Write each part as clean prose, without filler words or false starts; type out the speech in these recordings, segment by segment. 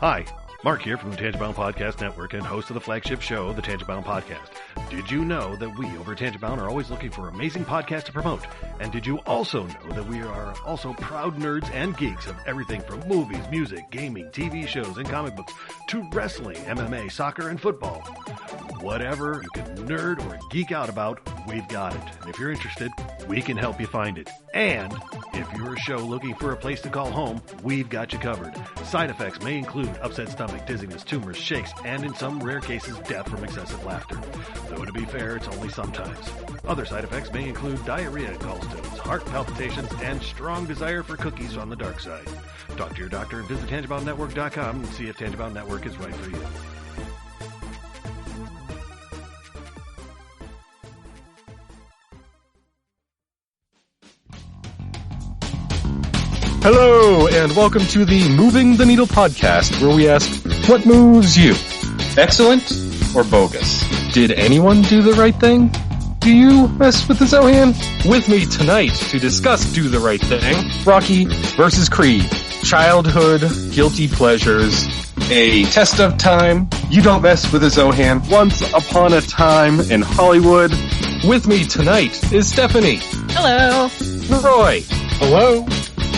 Hi, Mark here from the Tangibound Podcast Network and host of the flagship show, the Tangibound Podcast. Did you know that we over at Tangibound are always looking for amazing podcasts to promote? And did you also know that we are also proud nerds and geeks of everything from movies, music, gaming, TV shows, and comic books to wrestling, MMA, soccer, and football? Whatever you can nerd or geek out about, we've got it. And if you're interested, we can help you find it. And if you're a show looking for a place to call home, we've got you covered. Side effects may include upset stomach, dizziness, tumors, shakes, and in some rare cases, death from excessive laughter. Though to be fair, it's only sometimes. Other side effects may include diarrhea, gallstones, heart palpitations, and strong desire for cookies on the dark side. Talk to your doctor and visit TangiboundNetwork.com and see if Tangibound Network is right for you. Hello, and welcome to the Moving the Needle podcast, where we ask, what moves you? Excellent or bogus? Did anyone do the right thing? Do you mess with the Zohan? With me tonight to discuss Do the Right Thing, Rocky versus Creed, childhood, guilty pleasures, a test of time, you don't mess with the Zohan, once upon a time in Hollywood. With me tonight is Stephanie. Hello. Roy. Hello.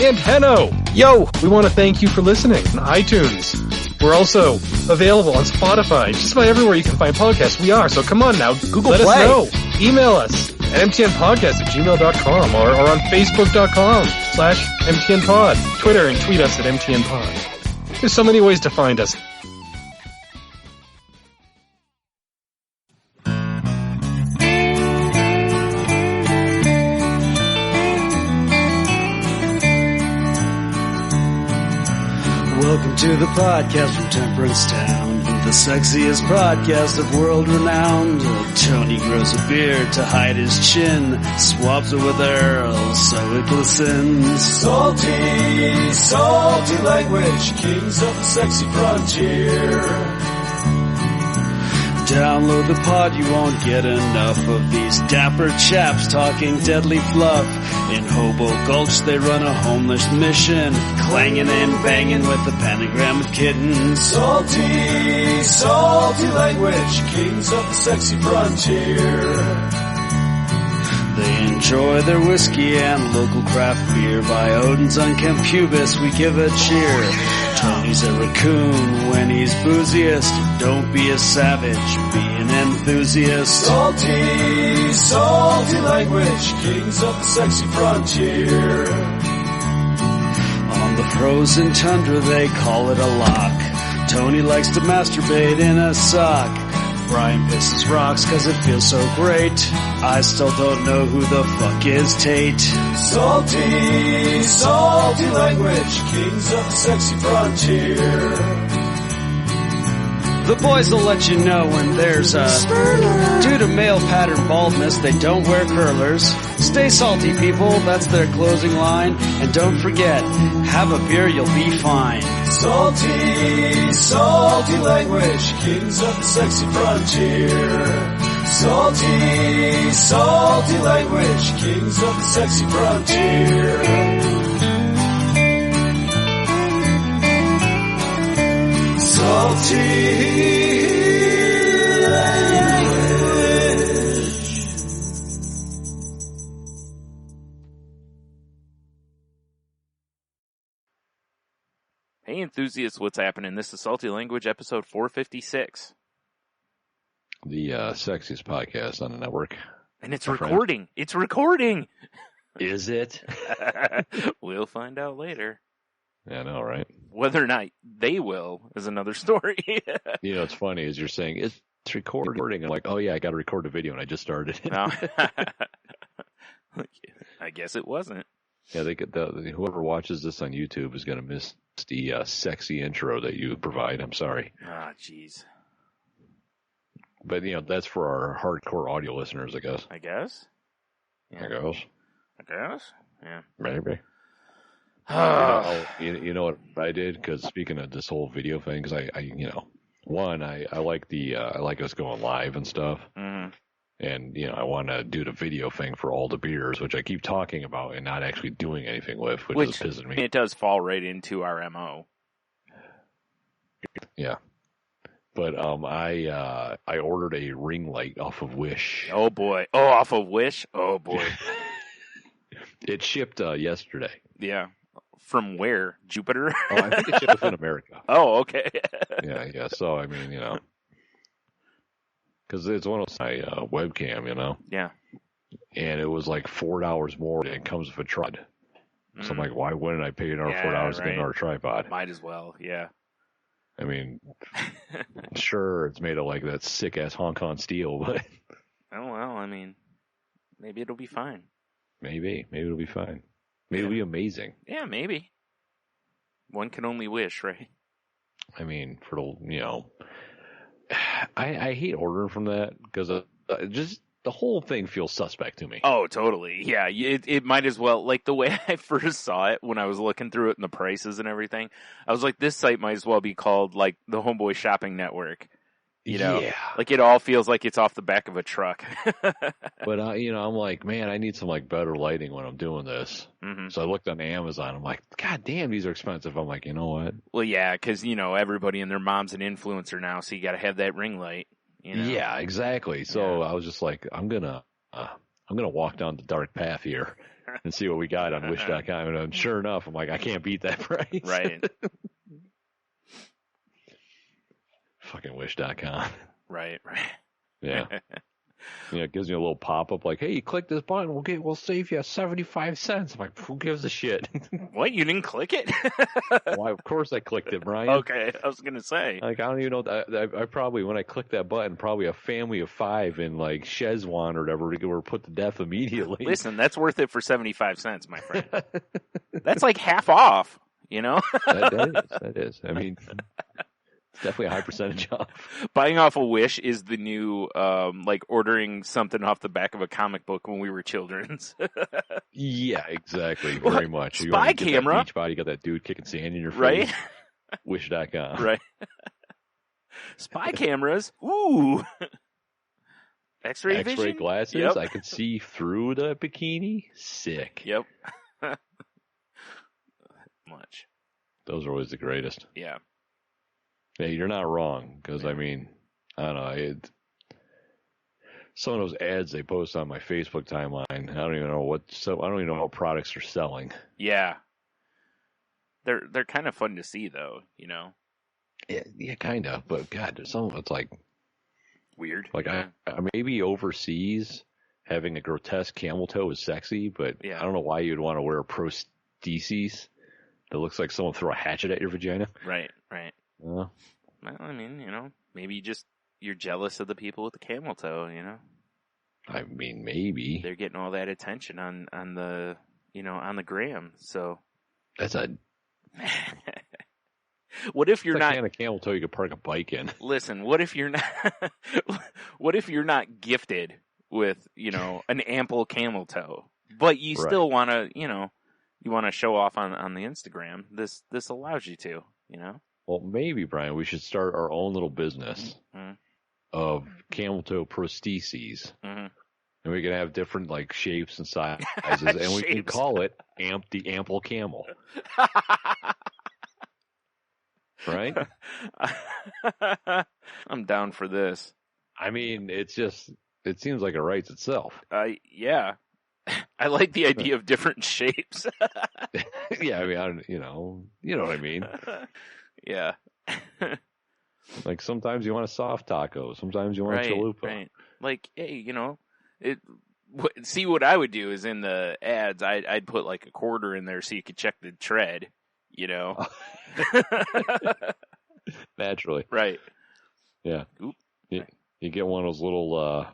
And Henno. Yo, we want to thank you for listening on iTunes. We're also available on Spotify, just about everywhere you can find podcasts. We are, so come on now, Google let Play. us know. Email us at mtnpodcast@gmail.com or on facebook.com/mtnpod. Twitter and tweet us at mtnpod. There's so many ways to find us. Welcome to the podcast from Temperance Town, the sexiest podcast of world renowned. Tony grows a beard to hide his chin, swaps it with Earl so it glistens. Salty, salty language, kings of the sexy frontier. Download the pod, you won't get enough of these dapper chaps talking deadly fluff. In Hobo Gulch they run a homeless mission, clanging and banging with the pentagram of kittens. Salty, salty language, kings of the sexy frontier. They enjoy their whiskey and local craft beer. By Odin's unkempt pubis we give a cheer. Tony's a raccoon when he's booziest. Don't be a savage, be an enthusiast. Salty, salty language, kings of the sexy frontier. On the frozen tundra they call it a lock. Tony likes to masturbate in a sock. Brian pisses rocks cause it feels so great. I still don't know who the fuck is Tate. Salty, salty language, kings of the sexy frontier. The boys will let you know when there's a due to male pattern baldness, they don't wear curlers. Stay salty, people, that's their closing line. And don't forget, have a beer, you'll be fine. Salty, salty language, kings of the sexy frontier. Salty, salty language, kings of the sexy frontier. Salty language. Hey enthusiasts, what's happening? This is Salty Language, episode 456. The sexiest podcast on the network. And it's recording. It's recording! Is it? We'll find out later. Yeah, I know, right? Whether or not they will is another story. You know, what's funny is you're saying, it's recording. I'm like, oh yeah, I got to record a video, and I just started it. No. I guess it wasn't. Yeah, whoever watches this on YouTube is going to miss the sexy intro that you provide. I'm sorry. Ah, jeez. But, you know, that's for our hardcore audio listeners, I guess. I guess? Yeah. I guess. I guess? Yeah. Maybe. You know what I did? Because speaking of this whole video thing, because I like us going live and stuff. Mm-hmm. And, you know, I want to do the video thing for all the beers, which I keep talking about and not actually doing anything with, which is pissing me. It does fall right into our MO. Yeah. But I ordered a ring light off of Wish. Oh boy. Oh, off of Wish. Oh boy. It shipped yesterday. Yeah. From where? Jupiter? Oh, I think it shipped within America. Oh, okay. Yeah. So I mean, because it's one of those webcam, Yeah. and it was like $4 more, and it comes with a tripod. So I'm like, why wouldn't I pay another $4 to get another tripod? Might as well. Yeah. I mean, sure, it's made of like that sick ass Hong Kong steel, but Oh well. I mean, maybe it'll be fine. maybe it'll be fine. Maybe it'll be amazing. Yeah, maybe. One can only wish, right? I mean, for the I hate ordering from that because just the whole thing feels suspect to me. Oh, totally. Yeah, it might as well. Like, the way I first saw it when I was looking through it and the prices and everything, I was like, this site might as well be called, like, the Homeboy Shopping Network. Yeah. Like, it all feels like it's off the back of a truck. But, I'm like, man, I need some, like, better lighting when I'm doing this. Mm-hmm. So I looked on Amazon. I'm like, God damn, these are expensive. I'm like, you know what? Well, yeah, because, everybody and their mom's an influencer now, so you got to have that ring light. Yeah, exactly. So I was just like, I'm gonna walk down the dark path here and see what we got on Wish.com. And sure enough, I'm like, I can't beat that price. Right. Fucking Wish.com. Right. Yeah. It gives me a little pop up like, hey, you click this button, we'll save you 75 cents. I'm like, who gives a shit? What? You didn't click it? Why? Of course I clicked it, Brian. Okay, I was gonna say. Like, I don't even know. I probably, when I clicked that button, probably a family of 5 in like Szechuan or whatever were put to death immediately. Listen, that's worth it for 75 cents, my friend. That's like half off, That is. I mean, it's definitely a high percentage off. Buying off a Wish is the new, like ordering something off the back of a comic book when we were children. Yeah, exactly. Very much. Spy camera. You got that dude kicking sand in your face. Right? Wish.com. Right. Spy cameras. Ooh. X-ray vision? glasses. Yep. I could see through the bikini. Sick. Yep. Much. Those are always the greatest. Yeah. Hey, you're not wrong, because I mean, I don't know. Some of those ads they post on my Facebook timeline, I don't even know what products are selling. Yeah. They're kind of fun to see, though. Yeah, kind of. But God, some of it's like weird. Like maybe overseas having a grotesque camel toe is sexy, but yeah. I don't know why you'd want to wear a prosthesis that looks like someone threw a hatchet at your vagina. Right. Well, I mean, maybe you're jealous of the people with the camel toe, I mean, maybe. They're getting all that attention on the, on the gram, so. That's a... What if you're not... kind of camel toe you could park a bike in. Listen, what if you're not gifted with, an ample camel toe, but you still want to, you want to show off on the Instagram? This allows you to, Well, maybe, Brian, we should start our own little business of camel toe prostheses. Mm-hmm. And we can have different like shapes and sizes, and we can call it the ample camel. Right? I'm down for this. I mean, it seems like it writes itself. Yeah. I like the idea of different shapes. Yeah, I mean, you know what I mean. Yeah. Like sometimes you want a soft taco, sometimes you want a chalupa. Right. Like, hey, see what I would do is in the ads, I'd put like a quarter in there so you could check the tread, Naturally. Right. Yeah. Oop. You get one of those little,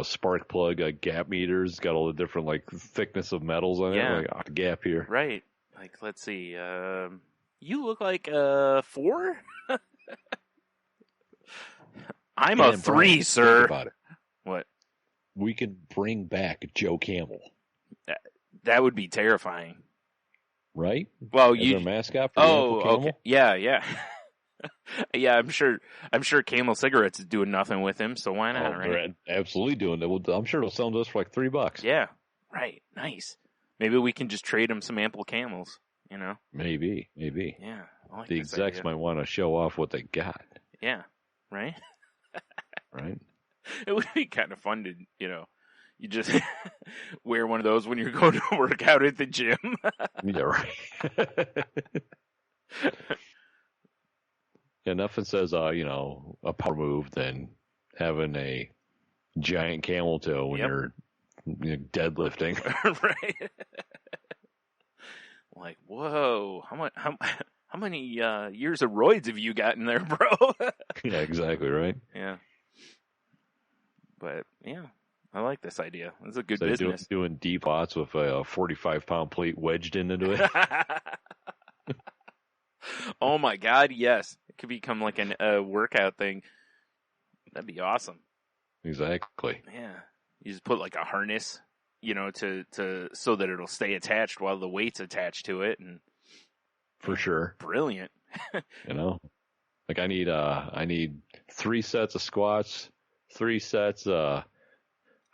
spark plug gap meters, got all the different like thickness of metals on it. Like gap here. Right. Like, let's see. You look like a 4? I'm a 3, Brian, sir. Think about it. What? We could bring back Joe Camel. That would be terrifying. Right? Well, As our mascot for the Camel? Okay. Yeah. Yeah, I'm sure Camel cigarettes is doing nothing with him, so why not, right? They're absolutely doing it. I'm sure they'll sell them to us for like $3. Yeah. Right. Nice. Maybe we can just trade him some ample camels, Maybe. Yeah. I like The this execs idea. might want to show off what they got, Yeah, right? right? It would be kind of fun to, you just wear one of those when you're going to work out at the gym. Yeah, right. Yeah, nothing says, a power move than having a giant camel toe when Yep. you're deadlifting. Right? Like, whoa, how many years of roids have you got in there, bro? Yeah, exactly, right? Yeah. But, yeah, I like this idea. It's a good So business. doing deep pots with a 45-pound plate wedged into it. Oh, my God, yes. It could become like a workout thing. That'd be awesome. Exactly. Yeah. You just put like a harness, to so that it'll stay attached while the weight's attached to it, and For sure. brilliant. Like I need 3 sets of squats, 3 sets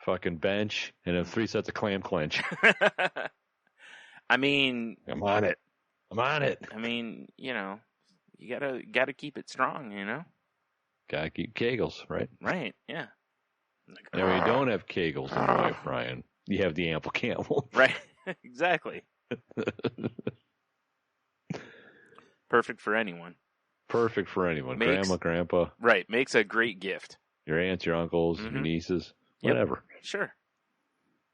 fucking bench, and then 3 sets of clam clench. I mean, I'm on it. You gotta keep it strong, Gotta keep kegels, right? Right? Yeah. Like, And when you don't have kegels in your life, Brian, you have the ample camel. right? Exactly. Perfect for anyone. Perfect for anyone. Makes- Grandma, grandpa, Right. Makes a great gift. your aunts, your uncles, Mhm. your nieces, Yep. whatever. Sure.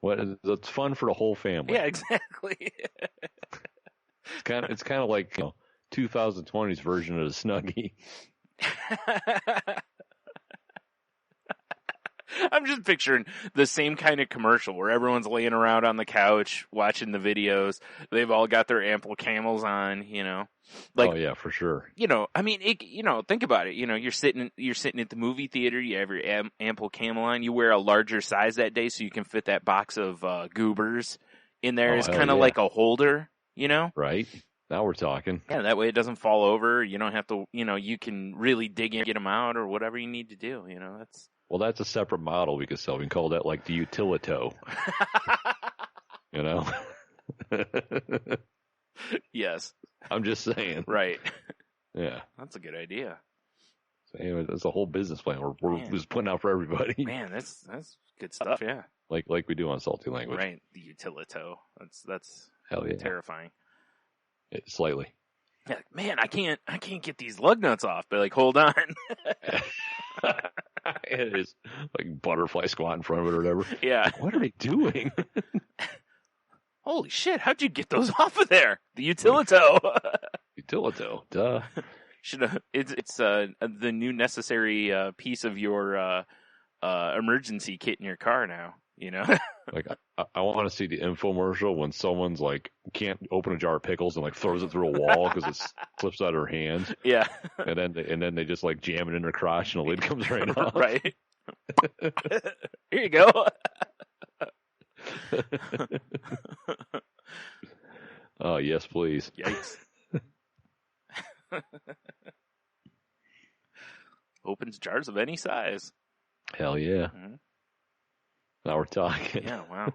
It's fun for the whole family. Yeah. Exactly. It's kind of like 2020's version of the Snuggie. I'm just picturing the same kind of commercial where everyone's laying around on the couch watching the videos. They've all got their ample camels on, Like, oh yeah, for sure. I mean, think about it. You're sitting at the movie theater. You have your ample camel on. You wear a larger size that day so you can fit that box of goobers in there. Oh, It's hell kind of yeah. like a holder, Right? Now we're talking. Yeah, that way it doesn't fall over. You don't have to, you can really dig in, get them out, or whatever you need to do. That's. Well, that's a separate model we could sell. We can call that like the utilito. Yes. I'm just saying. Right. Yeah. That's a good idea. So anyway, that's a whole business plan we're Man. just putting out for everybody. Man, that's good stuff. Yeah. Like we do on Salty Language. Right. The utilito. That's Hell yeah. terrifying. Slightly. Yeah, man, I can't get these lug nuts off. But hold on. It is like butterfly squat in front of it or whatever. Yeah. What are they doing? Holy shit! How'd you get those off of there? The utilito. Utilito. Duh. It's the new necessary piece of your emergency kit in your car now. Like I want to see the infomercial when someone's like can't open a jar of pickles and like throws it through a wall because it slips out of her hand, Yeah. and then they just like jam it in their crotch and the lid comes right off. Right. Here you go. Oh yes, please. Yikes. Opens jars of any size. Hell yeah. Mhm. Now we're talking. Yeah, wow.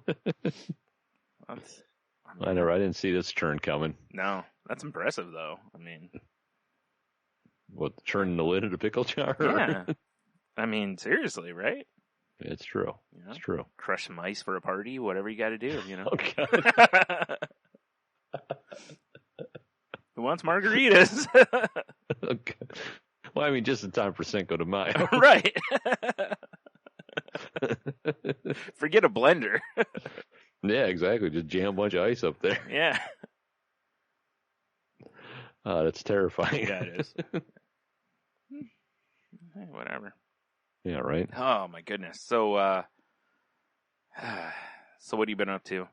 I didn't see this turn coming. No, that's impressive though. I mean, What, turning the lid of the pickle jar? yeah. I mean, seriously, right? It's true. It's true. Crush some ice for a party, whatever you got to do, Oh God. Who wants margaritas? Okay. Well, I mean, just in time for Cinco de Mayo. Right. Forget a blender. Yeah, exactly. Just jam a bunch of ice up there. Yeah. That's terrifying. Yeah, it is. Hey, whatever. Yeah, right. Oh my goodness. So, so what have you been up to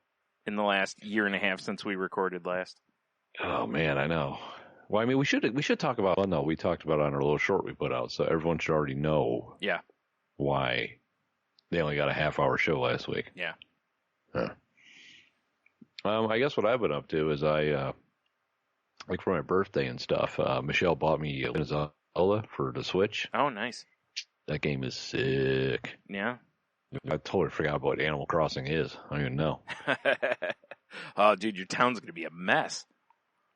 in the last year and a half since we recorded last? Oh man, I know. Well, I mean, we should talk about. Well, no, we talked about it on our little short we put out, so everyone should already know. Yeah. Why they only got a half-hour show last week. Yeah. Huh. I guess what I've been up to is I like for my birthday and stuff. Michelle bought me Zelda for the Switch. Oh, nice. That game is sick. Yeah. I totally forgot about what Animal Crossing is. I don't even know. Oh, dude, your town's going to be a mess.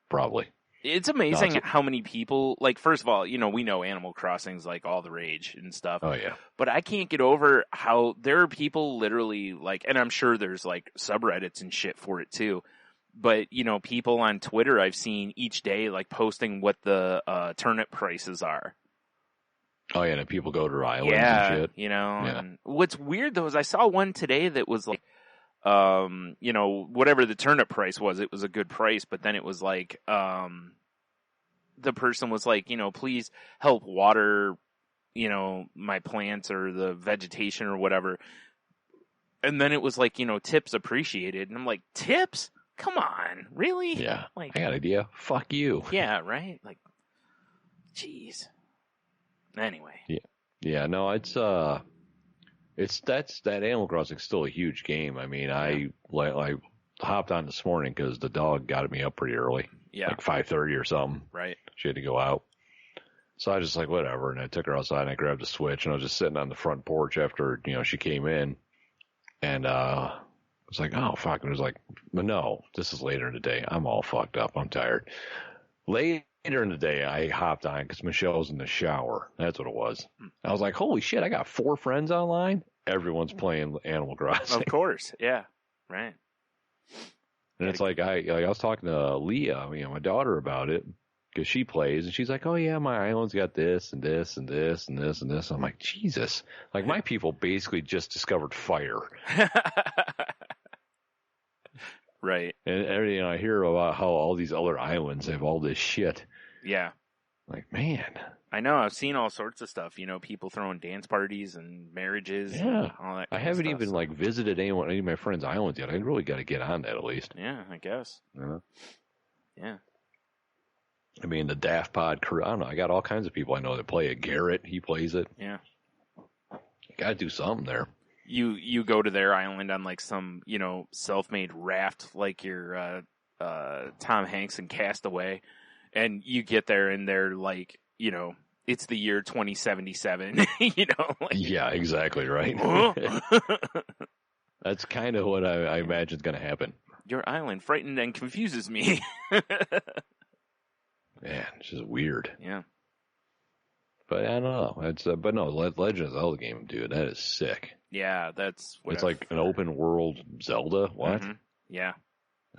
Probably. It's amazing how many people, like, first of all, you know, we know Animal Crossing's like all the rage and stuff. Oh, yeah. But I can't get over how there are people literally like, and I'm sure there's like subreddits and shit for it too. But, you know, people on Twitter I've seen each day like posting what the turnip prices are. Oh, yeah, and people go to islands and shit. You know, and what's weird though is I saw one today that was like, you know, whatever the turnip price was, it was a good price, but then it was like, the person was like, you know, please help water, you know, my plants or the vegetation or whatever. And then it was like, you know, tips appreciated. And I'm like, tips? Come on, really? Yeah. Like, I got an idea. Fuck you. Yeah, right? Like, jeez. Anyway. Yeah, no, that Animal Crossing's still a huge game. I mean, I hopped on this morning because the dog got me up pretty early. Yeah. Like 5:30 or something. Right. She had to go out. So I just like, whatever. And I took her outside and I grabbed the Switch and I was just sitting on the front porch after, you know, she came in. And, I was like, oh, fuck. And it was like, no, this is later in the day. I'm all fucked up. I'm tired. Later in the day, I hopped on because Michelle was in the shower. That's what it was. I was like, holy shit, I got 4 friends online. Everyone's playing Animal Crossing. Of course. Yeah. Right. And it's like, I was talking to Leah, you know, my daughter about it because she plays and she's like, oh yeah, my island's got this and this and this and this and this. I'm like, Jesus, like my people basically just discovered fire. Right. And everything I hear about how all these other islands have all this shit. Yeah. Like, man. I know. I've seen all sorts of stuff. You know, people throwing dance parties and marriages. Yeah. And all that. I haven't even like visited any of my friends' islands yet. I really got to get on that at least. Yeah, I guess. Yeah. I mean, the Daft Pod crew. I don't know. I got all kinds of people I know that play it. Garrett, he plays it. Yeah. You got to do something there. You go to their island on like some, you know, self-made raft like your Tom Hanks in Castaway, and you get there and they're like, you know, it's the year 2077. You know, like, yeah, exactly right. That's kind of what I imagine is going to happen. Your island frightened and confuses me. Man, it's just weird. Yeah. But I don't know. It's but no, Legend of Zelda game, dude. That is sick. Yeah, that's what it's like an open world Zelda. What? Mm-hmm. Yeah.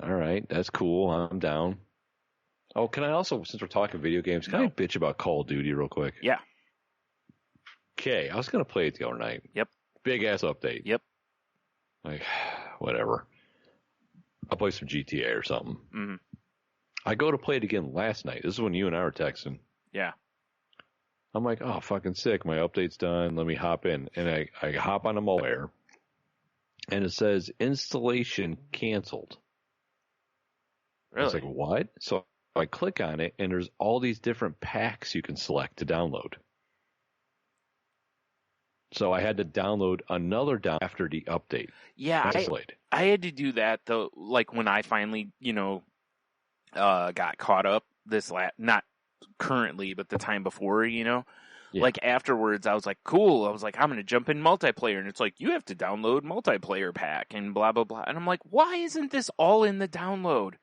All right, that's cool. I'm down. Oh, can I also, since we're talking video games, can I bitch about Call of Duty real quick? Yeah. Okay, I was gonna play it the other night. Yep. Big ass update. Yep. Like, whatever. I'll play some GTA or something. Mm-hmm. I go to play it again last night. This is when you and I were texting. Yeah. I'm like, oh, fucking sick. My update's done. Let me hop in. And I hop on a multiplayer, and it says installation canceled. Really? I was like, what? So I click on it, and there's all these different packs you can select to download. So I had to download another after the update. Yeah, I had to do that, though, like when I finally, you know, got caught up not currently, but the time before, you know, like afterwards I was like, cool. I was like, I'm going to jump in multiplayer. And it's like, you have to download multiplayer pack and blah, blah, blah. And I'm like, why isn't this all in the download?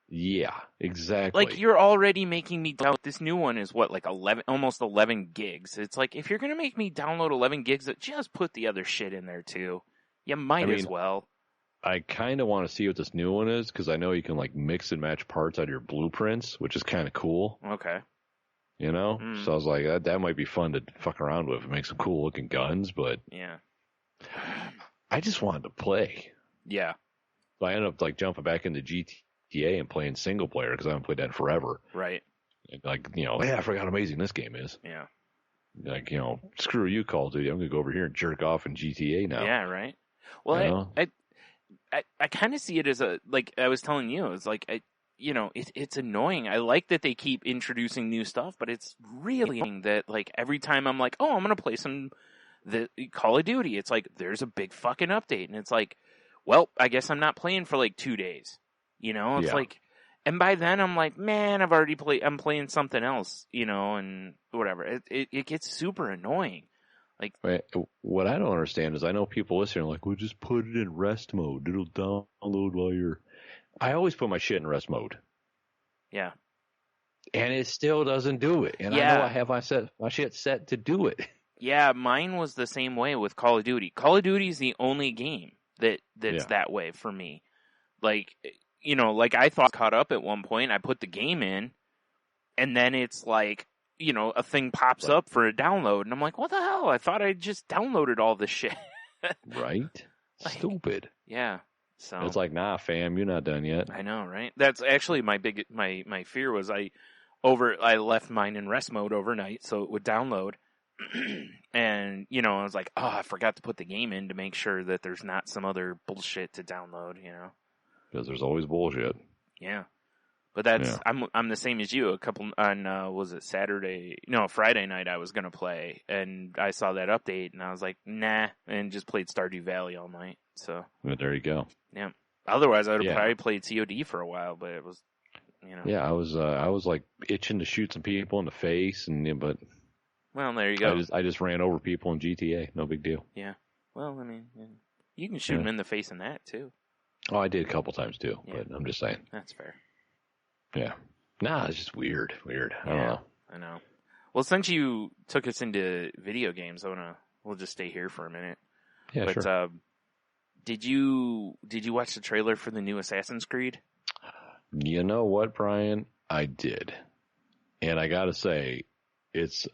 Yeah, exactly. Like you're already making me download. This new one is what, like almost 11 gigs. It's like, if you're going to make me download 11 gigs, just put the other shit in there too. You might as well. I kind of want to see what this new one is because I know you can like mix and match parts out of your blueprints, which is kind of cool. Okay. You know? So I was like, that might be fun to fuck around with and make some cool looking guns, but yeah, I just wanted to play. Yeah. So I ended up like jumping back into GTA and playing single player because I haven't played that in forever. Right. And like, you know, I forgot how amazing this game is. Yeah. Like, you know, screw you, Call of Duty. I'm going to go over here and jerk off in GTA now. Yeah, right. Well, you know? I kind of see it as like I was telling you, it's like, it's annoying. I like that they keep introducing new stuff, but it's really annoying that like every time I'm like, oh, I'm going to play the Call of Duty. It's like, there's a big fucking update. And it's like, well, I guess I'm not playing for like 2 days, you know, it's like, and by then I'm like, man, I'm playing something else, you know, and whatever. It gets super annoying. Like, what I don't understand is I know people listening are like, well, just put it in rest mode. It'll download while you're... I always put my shit in rest mode. Yeah. And it still doesn't do it. And I know I have my shit set to do it. Yeah, mine was the same way with Call of Duty. Call of Duty is the only game that's that way for me. Like, you know, like I thought caught up at one point. I put the game in, and then it's like, you know, a thing pops up for a download, and I'm like, what the hell? I thought I just downloaded all this shit. Right? Stupid. Yeah. So it's like, nah, fam, you're not done yet. I know, right? That's actually my fear was I left mine in rest mode overnight so it would download. And, you know, I was like, oh, I forgot to put the game in to make sure that there's not some other bullshit to download, you know? Because there's always bullshit. Yeah. But I'm the same as you. Was it Friday night I was going to play, and I saw that update, and I was like, nah, and just played Stardew Valley all night, so. Well, there you go. Yeah. Otherwise, I would have probably played COD for a while, but it was, you know. Yeah, I was like itching to shoot some people in the face, but. Well, there you go. I just ran over people in GTA. No big deal. Yeah. Well, I mean, you can shoot them in the face in that, too. Oh, I did a couple times, too. Yeah. But I'm just saying. That's fair. Yeah. Nah, it's just weird. I don't know. I know. Well, since you took us into video games, we'll just stay here for a minute. Yeah, sure. Did you watch the trailer for the new Assassin's Creed? You know what, Brian? I did. And I gotta say, it's been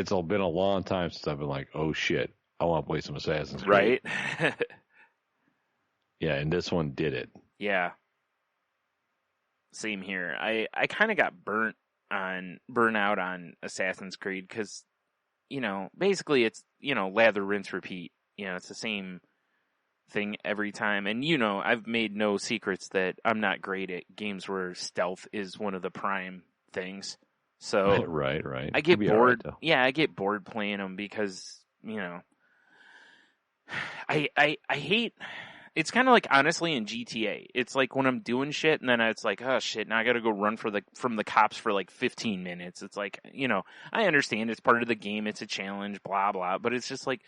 a long time since I've been like, oh shit, I want to play some Assassin's Creed. Right? Yeah, and this one did it. Yeah. Same here. I kind of got burnt out on Assassin's Creed because, you know, basically it's, you know, lather, rinse, repeat. You know, it's the same thing every time. And, you know, I've made no secrets that I'm not great at games where stealth is one of the prime things. So right. I get bored. Right, I get bored playing them because, you know, I hate. It's kind of like, honestly, in GTA. It's like when I'm doing shit and then it's like, oh shit, now I gotta go run from the cops for like 15 minutes. It's like, you know, I understand it's part of the game, it's a challenge, blah, blah, but it's just like,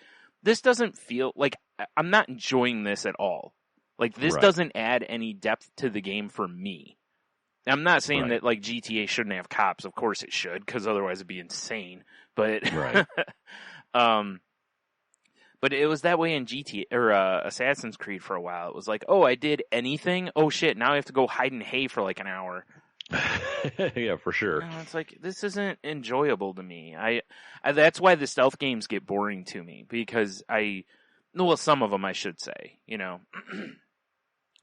this doesn't feel like, I'm not enjoying this at all. Like, this doesn't add any depth to the game for me. I'm not saying that, like, GTA shouldn't have cops. Of course it should, because otherwise it'd be insane. But, but it was that way in GTA or Assassin's Creed for a while. It was like, oh, I did anything. Oh shit! Now I have to go hide in hay for like an hour. Yeah, for sure. And it's like, this isn't enjoyable to me. I that's why the stealth games get boring to me because some of them I should say, you know.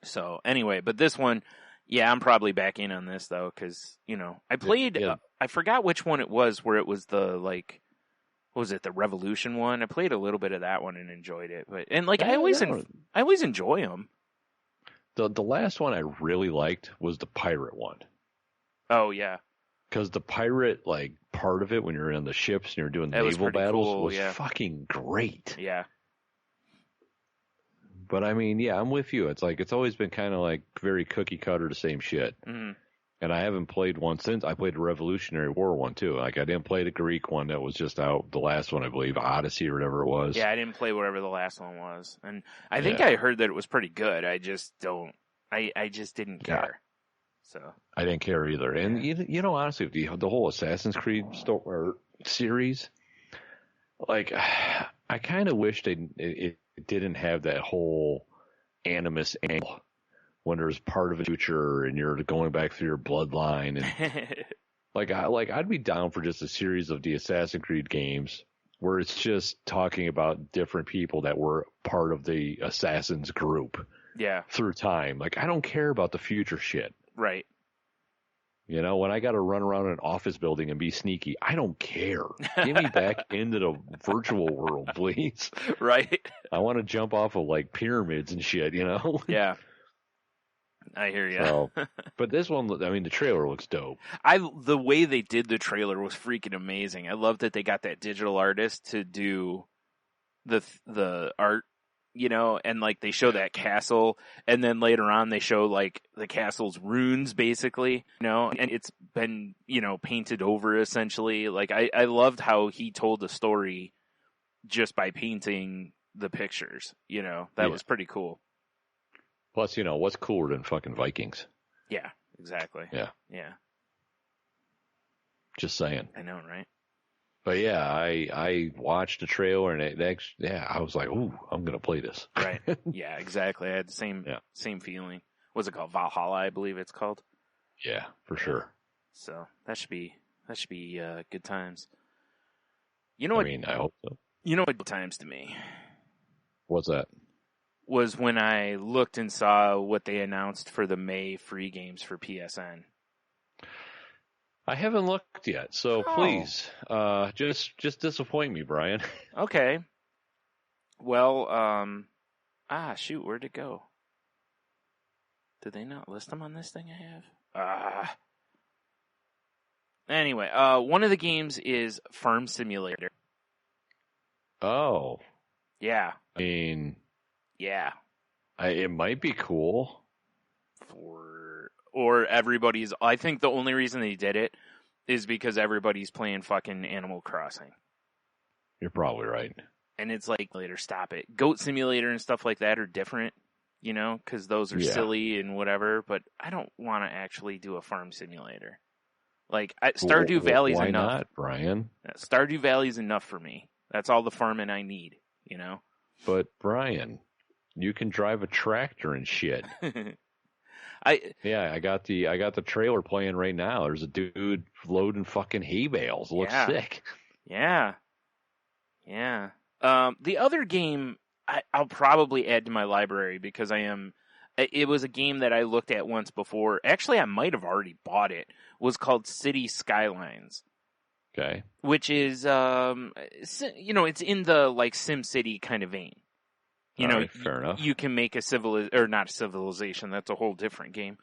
So anyway, but this one. Yeah, I'm probably back in on this, though, because, you know, I played, I forgot which one it was, where it was the, like, what was it, the Revolution one? I played a little bit of that one and enjoyed it. And, like, I always enjoy them. The last one I really liked was the pirate one. Oh, yeah. Because the pirate, like, part of it, when you're in the ships and you're doing naval battles, was fucking great. Yeah. But I mean, yeah, I'm with you. It's like, it's always been kind of like very cookie cutter, the same shit. Mm-hmm. And I haven't played one since. I played the Revolutionary War one too. Like, I didn't play the Greek one that was just out, the last one, I believe, Odyssey or whatever it was. Yeah, I didn't play whatever the last one was. And I think I heard that it was pretty good. I just didn't care. So I didn't care either. And you know, honestly, the whole Assassin's Creed series, like, I kind of wish it didn't have that whole animus angle when there's part of a future and you're going back through your bloodline and I'd be down for just a series of the Assassin's Creed games where it's just talking about different people that were part of the Assassins group. Yeah. Through time. Like, I don't care about the future shit. Right. You know, when I got to run around an office building and be sneaky, I don't care. Get me back into the virtual world, please. Right. I want to jump off of, like, pyramids and shit, you know? Yeah. I hear you. So, but this one, I mean, the trailer looks dope. The way they did the trailer was freaking amazing. I love that they got that digital artist to do the art. You know, and like they show that castle, and then later on they show like the castle's runes, basically, you know, and it's been, you know, painted over essentially. Like I loved how he told the story just by painting the pictures, you know, that was pretty cool. Plus, you know, what's cooler than fucking Vikings? Yeah. exactly. Yeah. Yeah. Just saying. I know, right? But yeah, I watched the trailer and I was like, ooh, I'm gonna play this. Right. Yeah, exactly. I had the same feeling. What's it called? Valhalla, I believe it's called. Yeah, for sure. So that should be good times. You know what? I mean, I hope so. You know what good times to me What's that? was when I looked and saw what they announced for the May free games for PSN. I haven't looked yet, so Oh. please, just disappoint me, Brian. Okay. Well, shoot, where'd it go? Did they not list them on this thing I have? Anyway, one of the games is Farm Simulator. Oh, Yeah. I mean, Yeah. it might be cool. Or everybody's, I think the only reason they did it is because everybody's playing fucking Animal Crossing. You're probably right. And it's like, later, stop it. Goat Simulator and stuff like that are different, you know, because those are silly and whatever, but I don't want to actually do a farm simulator. Like, Stardew Valley's Why enough. Why not, Brian? Stardew Valley's enough for me. That's all the farming I need, you know? But, Brian, you can drive a tractor and shit. I got the trailer playing right now. There's a dude loading fucking hay bales. It looks sick. Yeah. Yeah. The other game I'll probably add to my library because it was a game that I looked at once before. Actually, I might have already bought it. Was called City Skylines. Okay. Which is, it's in the like SimCity kind of vein. You know, right, fair enough. You can make not a civilization. That's a whole different game.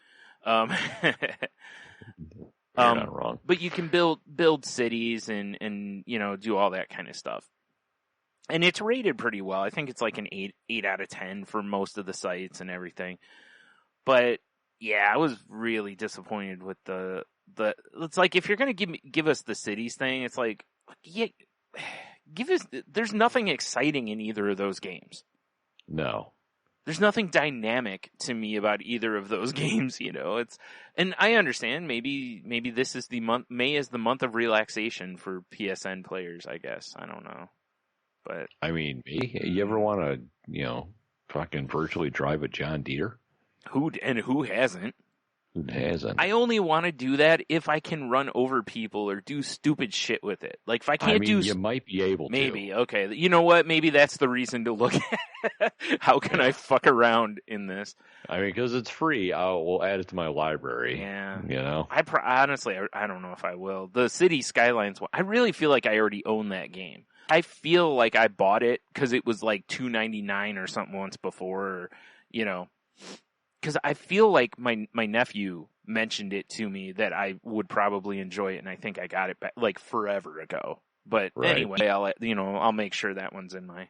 You're not wrong. But you can build cities and do all that kind of stuff. And it's rated pretty well. I think it's like an 8 out of 10 for most of the sites and everything. But yeah, I was really disappointed with the. It's like if you're gonna give us the cities thing, it's like give us. There's nothing exciting in either of those games. No. There's nothing dynamic to me about either of those games, you know. And I understand maybe this is the month. May is the month of relaxation for PSN players. I guess I don't know, but I mean, you ever want to fucking virtually drive a John Deere? Who hasn't? Who hasn't? I only want to do that if I can run over people or do stupid shit with it. Like if I can't you might be able to. Maybe, okay. You know what? Maybe that's the reason to look at how can I fuck around in this. I mean, because it's free, we'll add it to my library. Yeah. You know? Honestly, I don't know if I will. The City Skylines one, I really feel like I already own that game. I feel like I bought it because it was like $2.99 or something once before, or, you know. Because I feel like my nephew mentioned it to me that I would probably enjoy it, and I think I got it back like forever ago. But anyway, I'll make sure that one's in my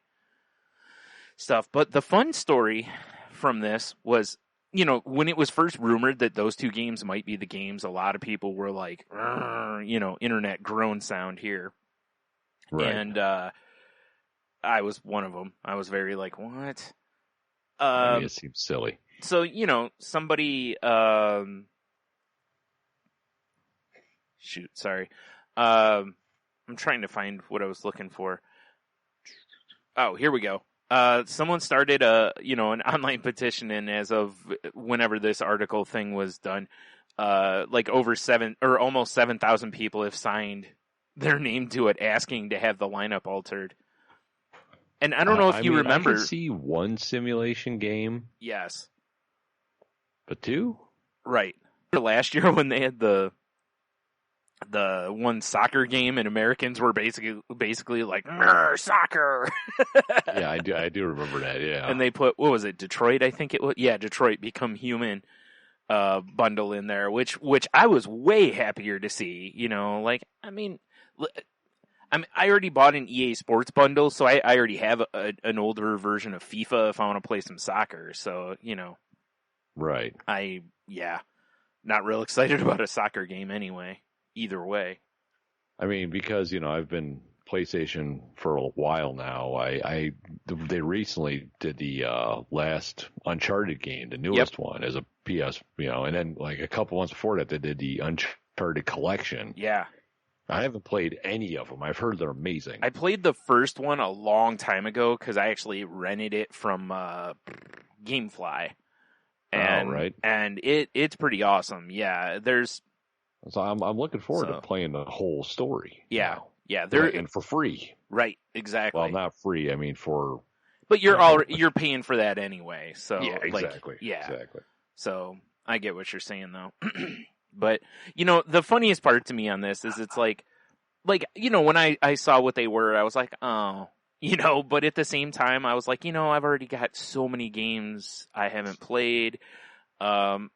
stuff. But the fun story from this was, when it was first rumored that those two games might be the games, a lot of people were like, internet groan sound here. Right. And I was one of them. I was very like, what? It seems silly. So, somebody, sorry. I'm trying to find what I was looking for. Oh, here we go. Someone started an online petition, and as of whenever this article thing was done, like almost 7,000 people have signed their name to it, asking to have the lineup altered. And I don't know if you remember. I can see one simulation game. Yes. But two? Right. Last year when they had the one soccer game and Americans were basically like, soccer. Yeah, I do remember that, yeah. And they put, what was it, Detroit, I think it was? Yeah, Detroit Become Human bundle in there, which I was way happier to see, I already bought an EA Sports bundle, so I already have an older version of FIFA if I want to play some soccer, so, Right. Not real excited about a soccer game anyway, either way. I mean, because, I've been PlayStation for a while now. They recently did the last Uncharted game, the newest one, as a PS, and then like a couple months before that, they did the Uncharted collection. Yeah. I haven't played any of them. I've heard they're amazing. I played the first one a long time ago because I actually rented it from GameFly. And it's pretty awesome. Yeah, So I'm looking forward to playing the whole story. Yeah, yeah, and for free. Right, exactly. Well, not free. I mean, but you're paying for that anyway. So yeah, exactly. Exactly. So I get what you're saying though. But the funniest part to me on this is it's like when I saw what they were, I was like, oh. But at the same time, I was like, I've already got so many games I haven't played. And,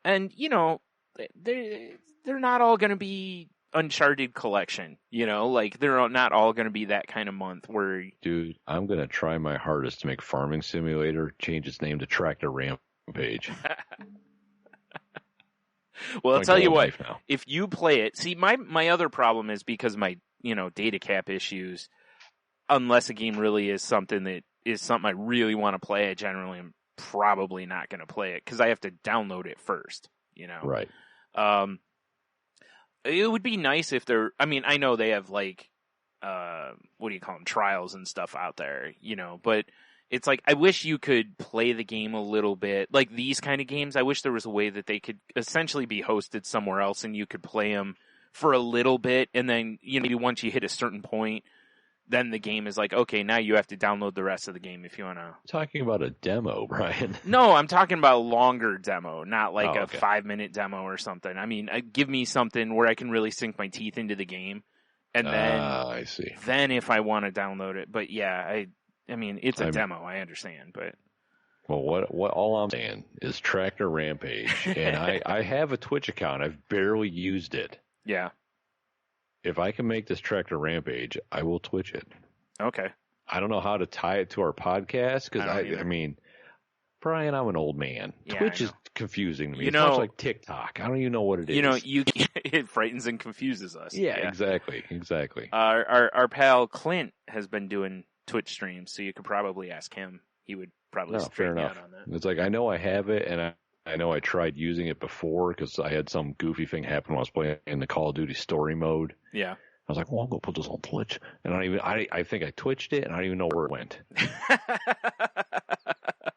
they're not all going to be Uncharted collection, they're not all going to be that kind of month where... Dude, I'm going to try my hardest to make Farming Simulator change its name to Tractor Rampage. Well, I'll tell you what, if you play it... See, my other problem is because my, data cap issues... Unless a game really is something I really want to play, I generally am probably not going to play it because I have to download it first, Right. It would be nice if I know they have like, what do you call them, trials and stuff out there, but it's like, I wish you could play the game a little bit. Like these kind of games, I wish there was a way that they could essentially be hosted somewhere else and you could play them for a little bit. And then, maybe once you hit a certain point, then the game is like, okay, now you have to download the rest of the game if you want to. Talking about a demo, Brian. No, I'm talking about a longer demo, not like a 5-minute demo or something. I mean, give me something where I can really sink my teeth into the game. And then, I see. Then if I want to download it. But yeah, I mean, it's a demo, I understand, but. Well, what all I'm saying is Tractor Rampage. And I have a Twitch account. I've barely used it. Yeah. If I can make this Tractor Rampage, I will Twitch it. Okay. I don't know how to tie it to our podcast because I mean, Brian, I'm an old man. Yeah, Twitch is confusing to me. It's much like TikTok. I don't even know what it is. It frightens and confuses us. Yeah, exactly. Our pal Clint has been doing Twitch streams, so you could probably ask him. He would probably straighten out on that. It's like I know I have it, and I know I tried using it before because I had some goofy thing happen when I was playing in the Call of Duty story mode. Yeah. I was like, well, I'm going to put this on Twitch. And I think I twitched it and I don't even know where it went.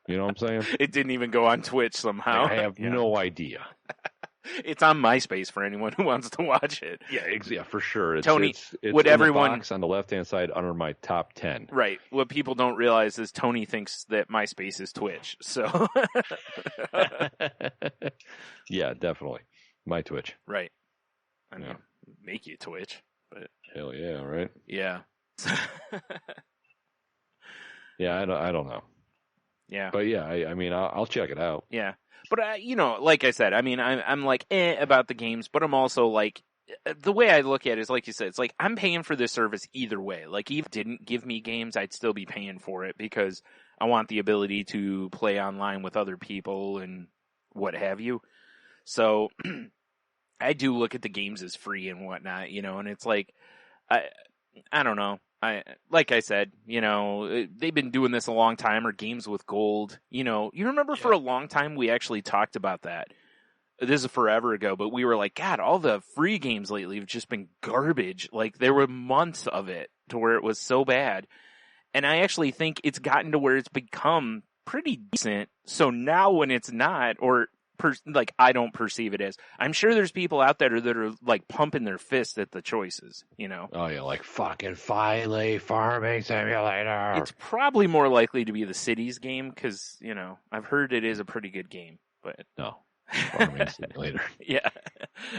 You know what I'm saying? It didn't even go on Twitch somehow. I have no idea. It's on MySpace for anyone who wants to watch it. Yeah, for sure. Tony, it's would in everyone the box on the left-hand side under my top 10. Right. What people don't realize is Tony thinks that MySpace is Twitch. So. Yeah, definitely. My Twitch. Right. I mean, make you Twitch, but. Hell yeah, right? Yeah. Yeah, I don't know. Yeah. But yeah, I mean, I'll check it out. Yeah. But, like I said, I mean, I'm like, about the games, but I'm also like, the way I look at it is, like you said, it's like, I'm paying for this service either way. Like, if it didn't give me games, I'd still be paying for it because I want the ability to play online with other people and what have you. So, I do look at the games as free and whatnot, and it's like, I don't know. Like I said, they've been doing this a long time, or games with gold. You remember for a long time we actually talked about that. This is forever ago, but we were like, God, all the free games lately have just been garbage. Like there were months of it to where it was so bad. And I actually think it's gotten to where it's become pretty decent. So now when it's not, or I don't perceive it as. I'm sure there's people out there that are like pumping their fist at the choices, Oh yeah, like fucking finally Farming Simulator. It's probably more likely to be the Cities game because, I've heard it is a pretty good game, but. No. Farming Simulator. Yeah.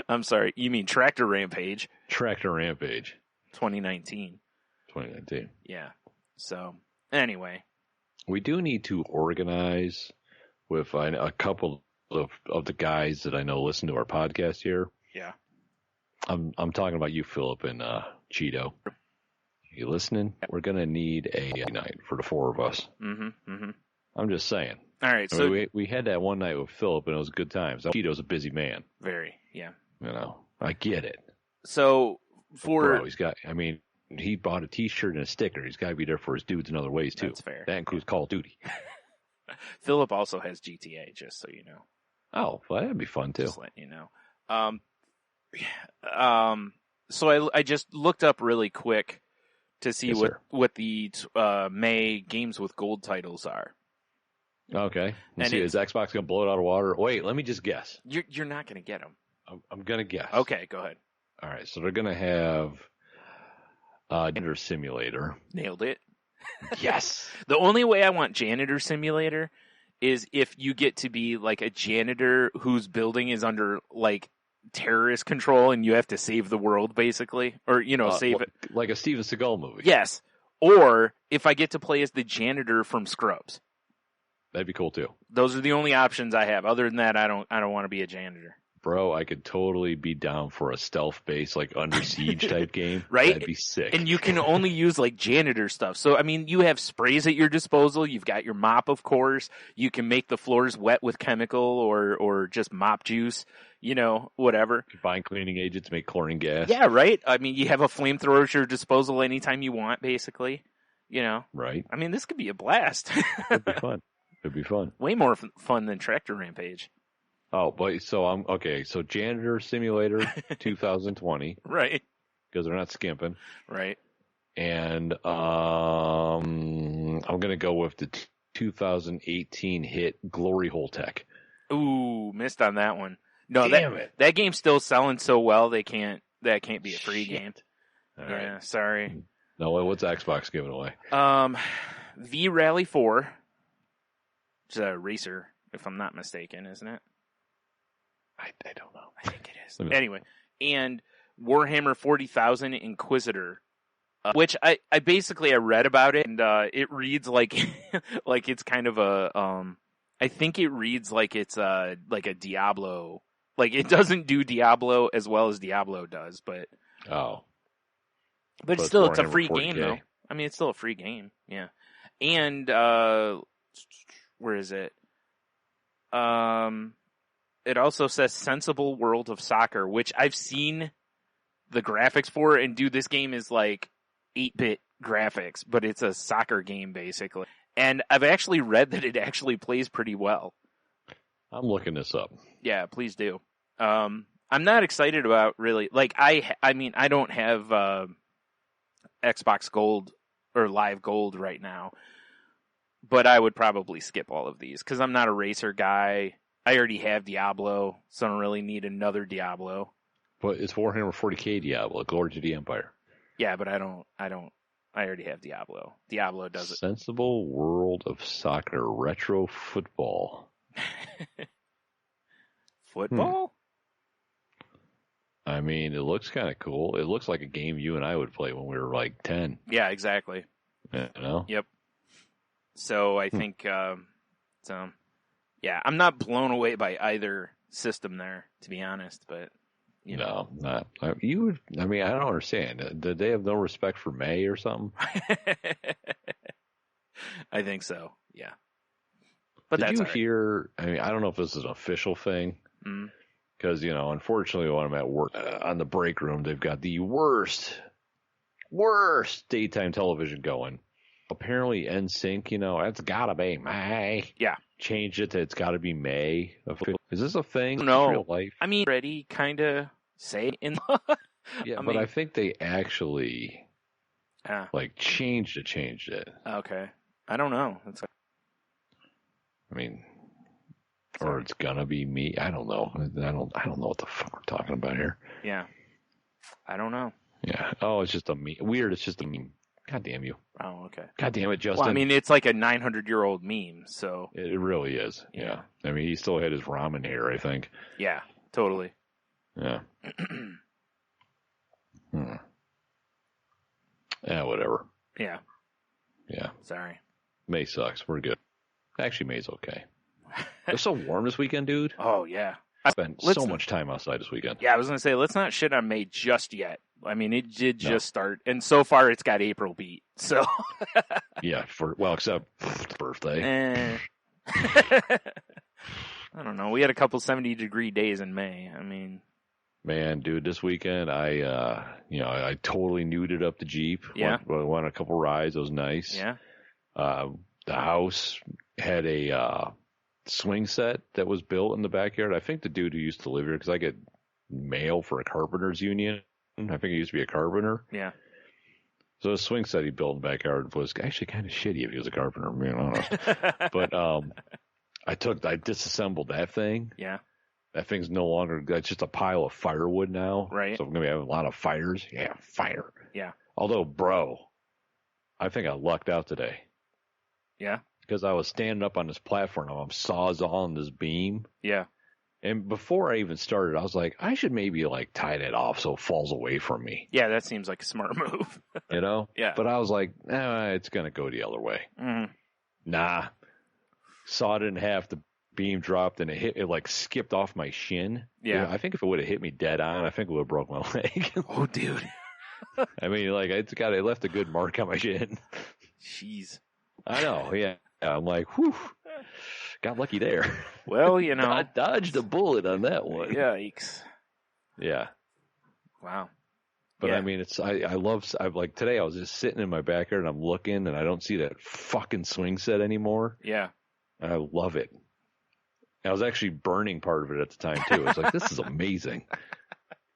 I'm sorry. You mean Tractor Rampage. Tractor Rampage. 2019. Yeah. So, anyway. We do need to organize with a couple of the guys that I know listen to our podcast here. Yeah. I'm talking about you, Philip, and Cheeto. You listening? We're gonna need a night for the four of us. Mm-hmm. Mm-hmm. I'm just saying. All right. So we had that one night with Philip, and it was a good time. So Cheeto's a busy man. Very. Yeah. I get it. So Bro, he's got. I mean, he bought a T-shirt and a sticker. He's got to be there for his dudes in other ways too. That's fair. That includes Call of Duty. Philip also has GTA, just so you know. Oh, well, that'd be fun too. Just letting you know. So I just looked up really quick to see what the May Games with Gold titles are. Okay. Let's see, is Xbox going to blow it out of water? Wait, let me just guess. You're not going to get them. I'm going to guess. Okay, go ahead. All right, so they're going to have Janitor Simulator. Nailed it. Yes. The only way I want Janitor Simulator is if you get to be like a janitor whose building is under like terrorist control and you have to save the world basically, or save it like a Steven Seagal movie. Yes. Or if I get to play as the janitor from Scrubs. That'd be cool too. Those are the only options I have. Other than that, I don't want to be a janitor. Bro, I could totally be down for a stealth-based, like, Under Siege type game. Right? That'd be sick. And you can only use, like, janitor stuff. So, I mean, you have sprays at your disposal. You've got your mop, of course. You can make the floors wet with chemical or just mop juice, whatever. Combine cleaning agents, make chlorine gas. Yeah, right? I mean, you have a flamethrower at your disposal anytime you want, basically. Right. I mean, this could be a blast. It'd be fun. It'd be fun. Way more fun than Tractor Rampage. Oh, but so so Janitor Simulator 2020. Right. Because they're not skimping. Right. And I'm going to go with the 2018 hit Glory Hole Tech. Ooh, missed on that one. No, Damn it. That game's still selling so well that can't be a free game. All yeah, right. Sorry. No, what's Xbox giving away? V Rally 4. It's a racer, if I'm not mistaken, isn't it? I don't know. I think it is. Anyway, and Warhammer 40,000 Inquisitor, which I basically read about it, and it reads like like it's kind of a I think it reads like it's like a Diablo. Like it doesn't do Diablo as well as Diablo does, but it's still it's a free 40K. game though. I mean, it's still a free game, yeah. And where is it? It also says Sensible World of Soccer, which I've seen the graphics for, and dude, this game is like 8-bit graphics, but it's a soccer game basically. And I've actually read that it actually plays pretty well. I'm looking this up. Yeah, please do. I'm not excited about really, like I mean, I don't have Xbox Gold or Live Gold right now, but I would probably skip all of these because I'm not a racer guy. I already have Diablo, so I don't really need another Diablo. But it's Warhammer 40K Diablo, Glory to the Empire. Yeah, but I already have Diablo. Diablo does it. Sensible World of Soccer Retro Football. Football? I mean, it looks kind of cool. It looks like a game you and I would play when we were like 10. Yeah, exactly. Yep. So I think, yeah, I'm not blown away by either system there, to be honest, but, No, not. You would, I mean, I don't understand. Did they have no respect for May or something? I think so, yeah. But Did that's you right. hear, I mean, I don't know if this is an official thing, because, unfortunately when I'm at work, on the break room, they've got the worst daytime television going. Apparently NSYNC, it's gotta be May. Yeah. Changed it to it's gotta be May. Is this a thing No. in real life? I mean, already kind of say in Yeah, but I think they actually changed it. Okay. I don't know. I mean, or it's gonna be me. I don't know. I don't know what the fuck we're talking about here. Yeah. I don't know. Yeah. Oh, it's just a meme. Weird. It's just a meme. God damn you. Oh, okay. God damn it, Justin. Well, I mean, it's like a 900-year-old meme, so. It really is. Yeah. I mean, he still had his ramen hair, I think. Yeah, totally. Yeah. Yeah, whatever. Yeah. Yeah. Sorry. May sucks. We're good. Actually, May's okay. It was so warm this weekend, dude. Oh, yeah. I spent so much time outside this weekend. Yeah, I was going to say, let's not shit on May just yet. I mean, it did just start, and so far it's got April beat, so. Yeah, except birthday. I don't know. We had a couple 70-degree days in May. I mean. Man, dude, this weekend I totally nuded up the Jeep. Yeah. Went on a couple rides. It was nice. Yeah. The house had a swing set that was built in the backyard. I think the dude who used to live here, because I get mail for a carpenters union. I think he used to be a carpenter. Yeah. So the swing set he built in the backyard was actually kind of shitty if he was a carpenter. I mean, I don't know. But I disassembled that thing. Yeah. That thing's no longer, that's just a pile of firewood now. Right. So I'm going to be having a lot of fires. Yeah, fire. Yeah. Although, bro, I think I lucked out today. Yeah. Because I was standing up on this platform. I'm sawzalling this beam. Yeah. And before I even started, I was like, I should maybe like tie that off so it falls away from me. Yeah, that seems like a smart move. You know? Yeah. But I was like, it's going to go the other way. Mm-hmm. Nah. Sawed it in half. The beam dropped and it like skipped off my shin. Yeah. I think if it would have hit me dead on, I think it would have broke my leg. Oh, dude. I mean, like, it left a good mark on my shin. Jeez. I know, yeah. I'm like, whew. Got lucky there. Well, you know. I dodged a bullet on that one. Yikes. Yeah. Wow. But yeah. I mean, I'm like, today I was just sitting in my backyard and I'm looking and I don't see that fucking swing set anymore. Yeah. And I love it. I was actually burning part of it at the time too. I was like, this is amazing.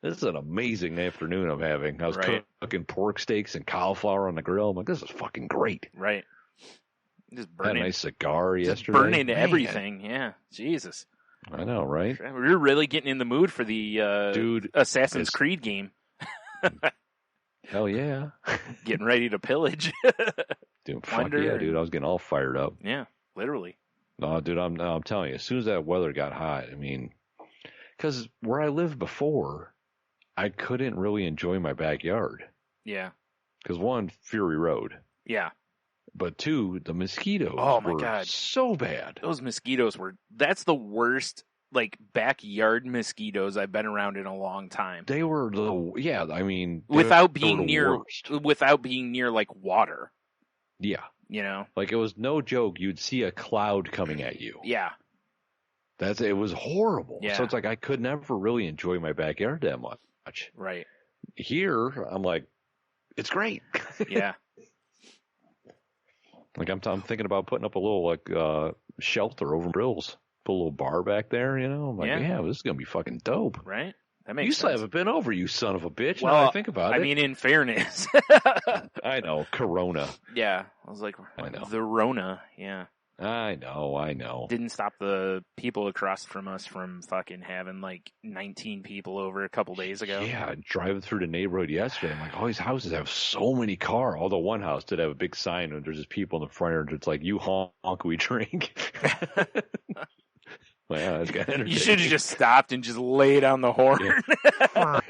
This is an amazing afternoon I'm having. I was cooking pork steaks and cauliflower on the grill. I'm like, this is fucking great. Right. Just I had a nice cigar yesterday. Burning everything. Yeah. Jesus. I know, right? We're really getting in the mood for the dude, Assassin's Creed game. Hell yeah. Getting ready to pillage. Dude, fuck yeah, dude. I was getting all fired up. Yeah, literally. No, dude, I'm telling you, as soon as that weather got hot, I mean, because where I lived before, I couldn't really enjoy my backyard. Yeah. Because one, Fury Road. Yeah. But two, the mosquitoes were God. So bad. Those mosquitoes that's the worst, like, backyard mosquitoes I've been around in a long time. They were I mean. Without being near, like, water. Yeah. You know? Like, it was no joke. You'd see a cloud coming at you. Yeah. It was horrible. Yeah. So it's like I could never really enjoy my backyard that much. Right. Here, I'm like, it's great. Yeah. Like I'm thinking about putting up a little like shelter over grills, put a little bar back there. You know, I'm like, yeah, this is gonna be fucking dope. Right. That makes you sense. still haven't been over, you son of a bitch. Well, now I think about it. I mean, in fairness. I know, Corona. Yeah. I was like, I know. The Rona. Yeah. I know. Didn't stop the people across from us from fucking having like 19 people over a couple days ago. Yeah, driving through the neighborhood yesterday, I'm like, all these houses have so many cars. Although one house did have a big sign and there's just people in the front yard. It's like, you honk, we drink. Well, that's kind of you should have just stopped and just laid on the horn. Yeah.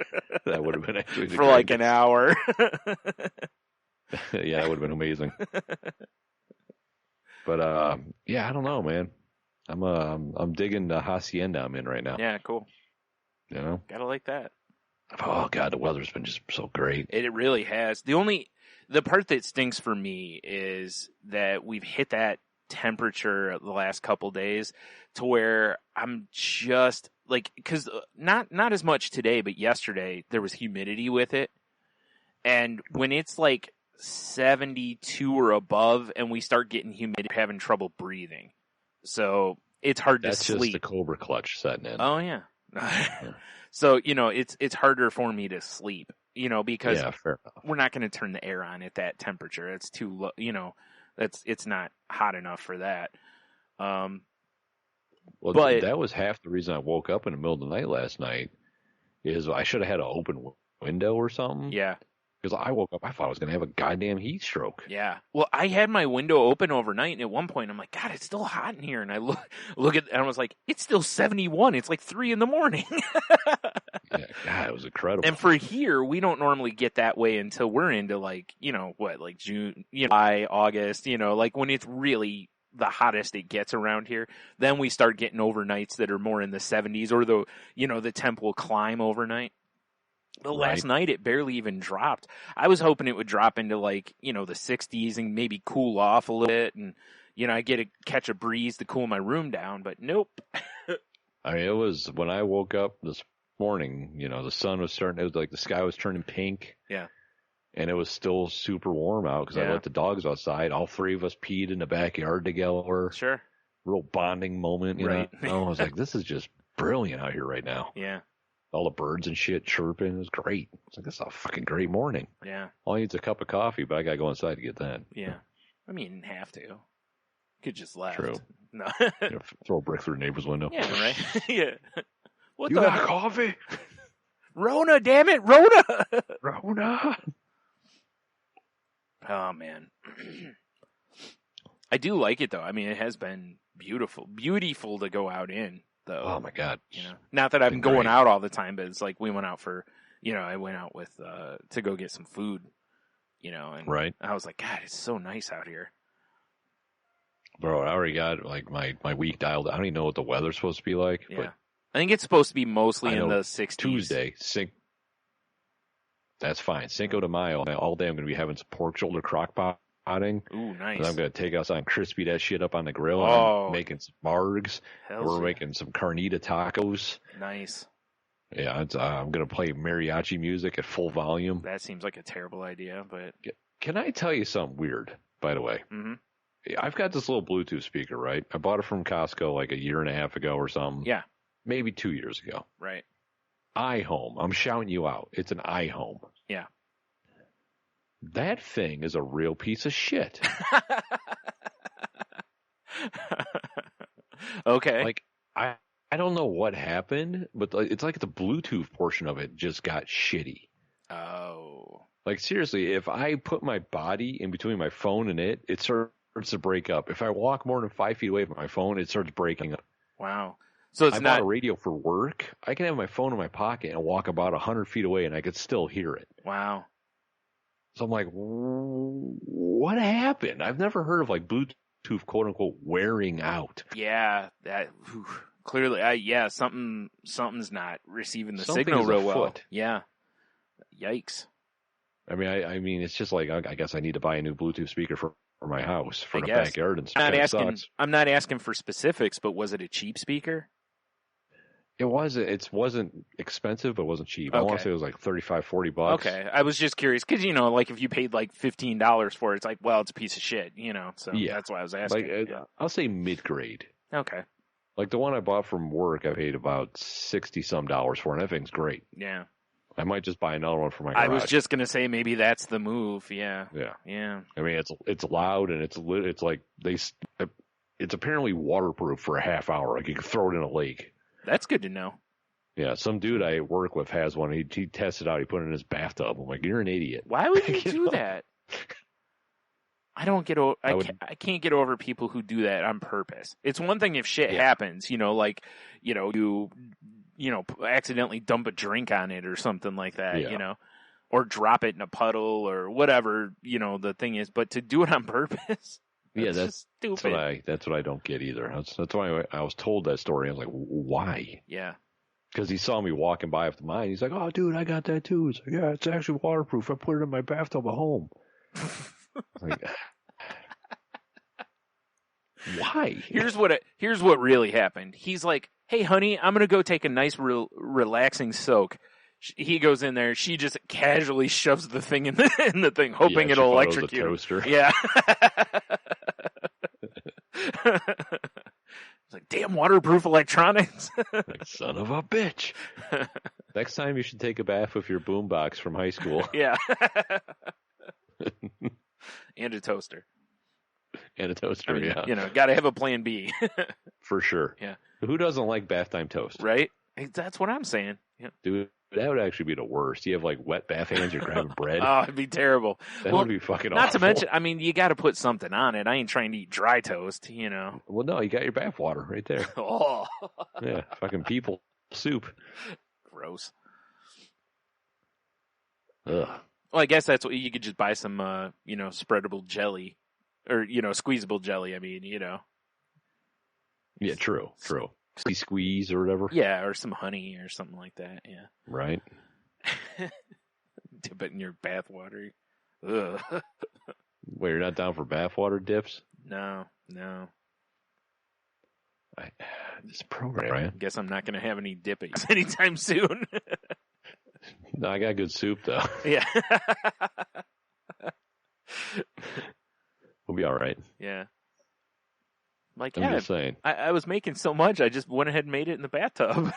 That would have been actually for like an hour. Yeah, that would have been amazing. But yeah, I don't know, man. I'm digging the hacienda I'm in right now. Yeah, cool. You know, gotta like that. Oh god, the weather's been just so great. It really has. The part that stinks for me is that we've hit that temperature the last couple days to where I'm just like, because not as much today, but yesterday there was humidity with it, and when it's like 72 or above and we start getting humidity, having trouble breathing, so it's hard to sleep. That's just the Cobra clutch setting in. Oh yeah. So it's harder for me to sleep, because fair enough. We're not going to turn the air on at that temperature. It's too low, it's not hot enough for that. Well, but that was half the reason I woke up in the middle of the night last night. Is I should have had an open window or something. Yeah. Because I woke up, I thought I was going to have a goddamn heat stroke. Yeah. Well, I had my window open overnight, and at one point I'm like, God, it's still hot in here. And I look at, and I was like, it's still 71. It's like 3 a.m. Yeah, God, it was incredible. And for here, we don't normally get that way until we're into like, like June, July, August, like when it's really the hottest it gets around here. Then we start getting overnights that are more in the 70s, or the temp will climb overnight. But last night it barely even dropped. I was hoping it would drop into like, the 60s and maybe cool off a little bit, and I catch a breeze to cool my room down, but nope. I mean, it was when I woke up this morning, the sun was starting, it was like the sky was turning pink. Yeah. And it was still super warm out because I let the dogs outside. All three of us peed in the backyard together. Sure. Real bonding moment, right. I was like, this is just brilliant out here right now. Yeah. All the birds and shit chirping. It was great. It's like, this is a fucking great morning. Yeah. All I need is a cup of coffee, but I got to go inside to get that. Yeah. I mean, you didn't have to. Could just left. True. No. Throw a brick through the neighbor's window. Yeah, right? Yeah. What you got coffee? Rona, damn it, Rona! Rona! Oh, man. I do like it, though. I mean, it has been beautiful to go out in, though. Oh, my God. Not that I'm going out all the time, but it's like we went out for, I went out with, to go get some food, and right. I was like, God, it's so nice out here. Bro, I already got, like, my week dialed. I don't even know what the weather's supposed to be like. Yeah. But I think it's supposed to be mostly in the 60s. Tuesday, that's fine. Cinco de Mayo, all day I'm going to be having some pork shoulder crock potting. Ooh, nice. And I'm going to take outside and crispy that shit up on the grill. Oh. I'm making some margs. We're making some carnita tacos. Nice. Yeah, I'm going to play mariachi music at full volume. That seems like a terrible idea, but... Can I tell you something weird, by the way? Mm-hmm. I've got this little Bluetooth speaker, right? I bought it from Costco like a year and a half ago or something. Yeah. Maybe 2 years ago. Right. iHome. I'm shouting you out. It's an iHome. Yeah. That thing is a real piece of shit. Okay. Like, I don't know what happened, but it's like the Bluetooth portion of it just got shitty. Oh. Like, seriously, if I put my body in between my phone and it starts to break up. If I walk more than 5 feet away from my phone, it starts breaking up. Wow. So it's I bought a radio for work. I can have my phone in my pocket and walk about 100 feet away, and I could still hear it. Wow. So I'm like, what happened? I've never heard of like Bluetooth, quote unquote, wearing out. Yeah, that clearly, something's not receiving the Something signal is real well. afoot. Yeah. Yikes. I mean, I mean, it's just like I guess I need to buy a new Bluetooth speaker for my house for the guess. backyard and stuff. I'm not asking for specifics, but was it a cheap speaker? It wasn't expensive, but it wasn't cheap. I want to say it was like $35-$40. Okay, I was just curious because like if you paid like $15 for it, it's like, well, it's a piece of shit, So that's why I was asking. Like I'll say mid grade. Okay. Like the one I bought from work, I paid about $60-some for, and that thing's great. Yeah. I might just buy another one for my garage. I was just gonna say maybe that's the move. Yeah. Yeah. Yeah. I mean, it's loud and it's like it's apparently waterproof for a half hour. Like you can throw it in a lake. That's good to know. Yeah, some dude I work with has one. He tested out. He put it in his bathtub. I'm like, you're an idiot. Why would you do that? I don't get. I can't get over people who do that on purpose. It's one thing if shit happens, like you accidentally dump a drink on it or something like that, or drop it in a puddle or whatever, the thing is. But to do it on purpose. That's stupid. That's what I don't get either. That's why I was told that story. I was like, why? Yeah. Because he saw me walking by after mine. He's like, oh, dude, I got that too. He's like, yeah, it's actually waterproof. I put it in my bathtub at home. Like, why? Here's what really happened. He's like, hey, honey, I'm going to go take a nice, relaxing soak. He goes in there. She just casually shoves the thing in the thing, hoping it'll electrocute him. Toaster. Yeah. It's like, damn, waterproof electronics. Like, son of a bitch. Next time you should take a bath with your boombox from high school. Yeah. And a toaster. And a toaster, yeah. Got to have a plan B. For sure. Yeah. Who doesn't like bath time toast? Right? That's what I'm saying. Yeah. Dude, that would actually be the worst. You have like wet bath hands, you're grabbing bread. Oh, it'd be terrible. That would be fucking awful. Not to mention, I mean, you got to put something on it. I ain't trying to eat dry toast, Well, no, you got your bath water right there. Oh. Yeah, fucking people soup. Gross. Ugh. Well, I guess that's what you could just buy some, spreadable jelly or, squeezable jelly. I mean, Yeah, true. Squeeze or whatever. Yeah, or some honey or something like that. Yeah. Right. Dip it in your bath water. Ugh. Wait, you're not down for bath water dips? No. This program, right? Guess I'm not going to have any dippings anytime soon. No, I got good soup though. Yeah. We'll be all right. Yeah. Like, I'm just saying. I was making so much, I just went ahead and made it in the bathtub.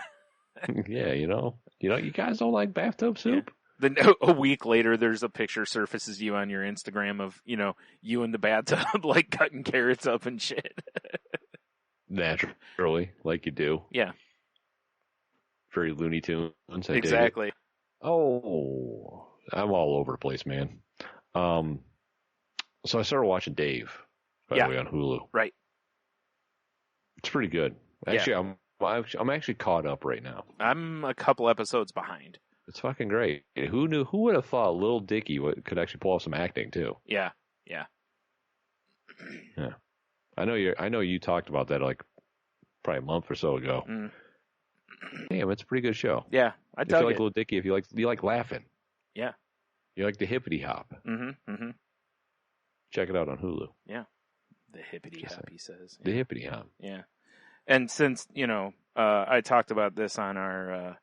Yeah, you guys don't like bathtub soup? Yeah. Then a week later, there's a picture surfaces you on your Instagram of, you in the bathtub, like cutting carrots up and shit. Naturally, like you do. Yeah. Very Looney Tunes. Exactly. Oh, I'm all over the place, man. So I started watching Dave, by the way, on Hulu. Right. It's pretty good. Actually, I'm actually caught up right now. I'm a couple episodes behind. It's fucking great. Who knew? Who would have thought Lil Dicky could actually pull off some acting too? Yeah. I know you talked about that like probably a month or so ago. Mm. Damn, it's a pretty good show. Yeah, I If dug you like it. Lil Dicky, if you like laughing. Yeah. You like the hippity hop. Mm-hmm. Check it out on Hulu. Yeah. The hippity hop, he says. The hippity hop. Yeah. And since, I talked about this on our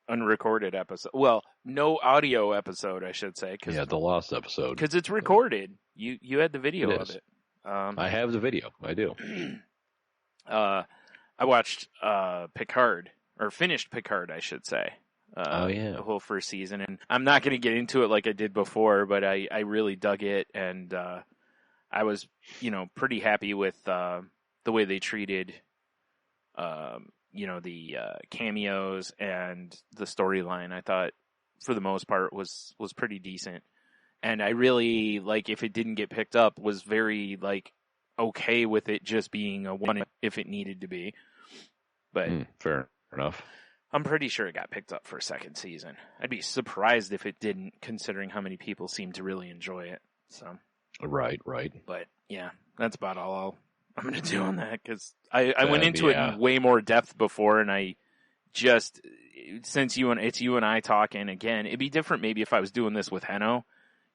unrecorded episode. Well, no audio episode, I should say. The lost episode. Because it's recorded. You had the video of it. I have the video. I do. I watched Picard, or finished Picard, I should say. The whole first season. And I'm not going to get into it like I did before, but I really dug it. And I was, pretty happy with the way they treated, the cameos and the storyline. I thought, for the most part, was pretty decent. And I really, if it didn't get picked up, was very, okay with it just being a one if it needed to be. But fair enough. I'm pretty sure it got picked up for a second season. I'd be surprised if it didn't, considering how many people seem to really enjoy it. So. Right. But yeah, that's about all I'm going to do on that, because I went into it in way more depth before, and I just, since it's you and I talking again, it'd be different maybe if I was doing this with Heno,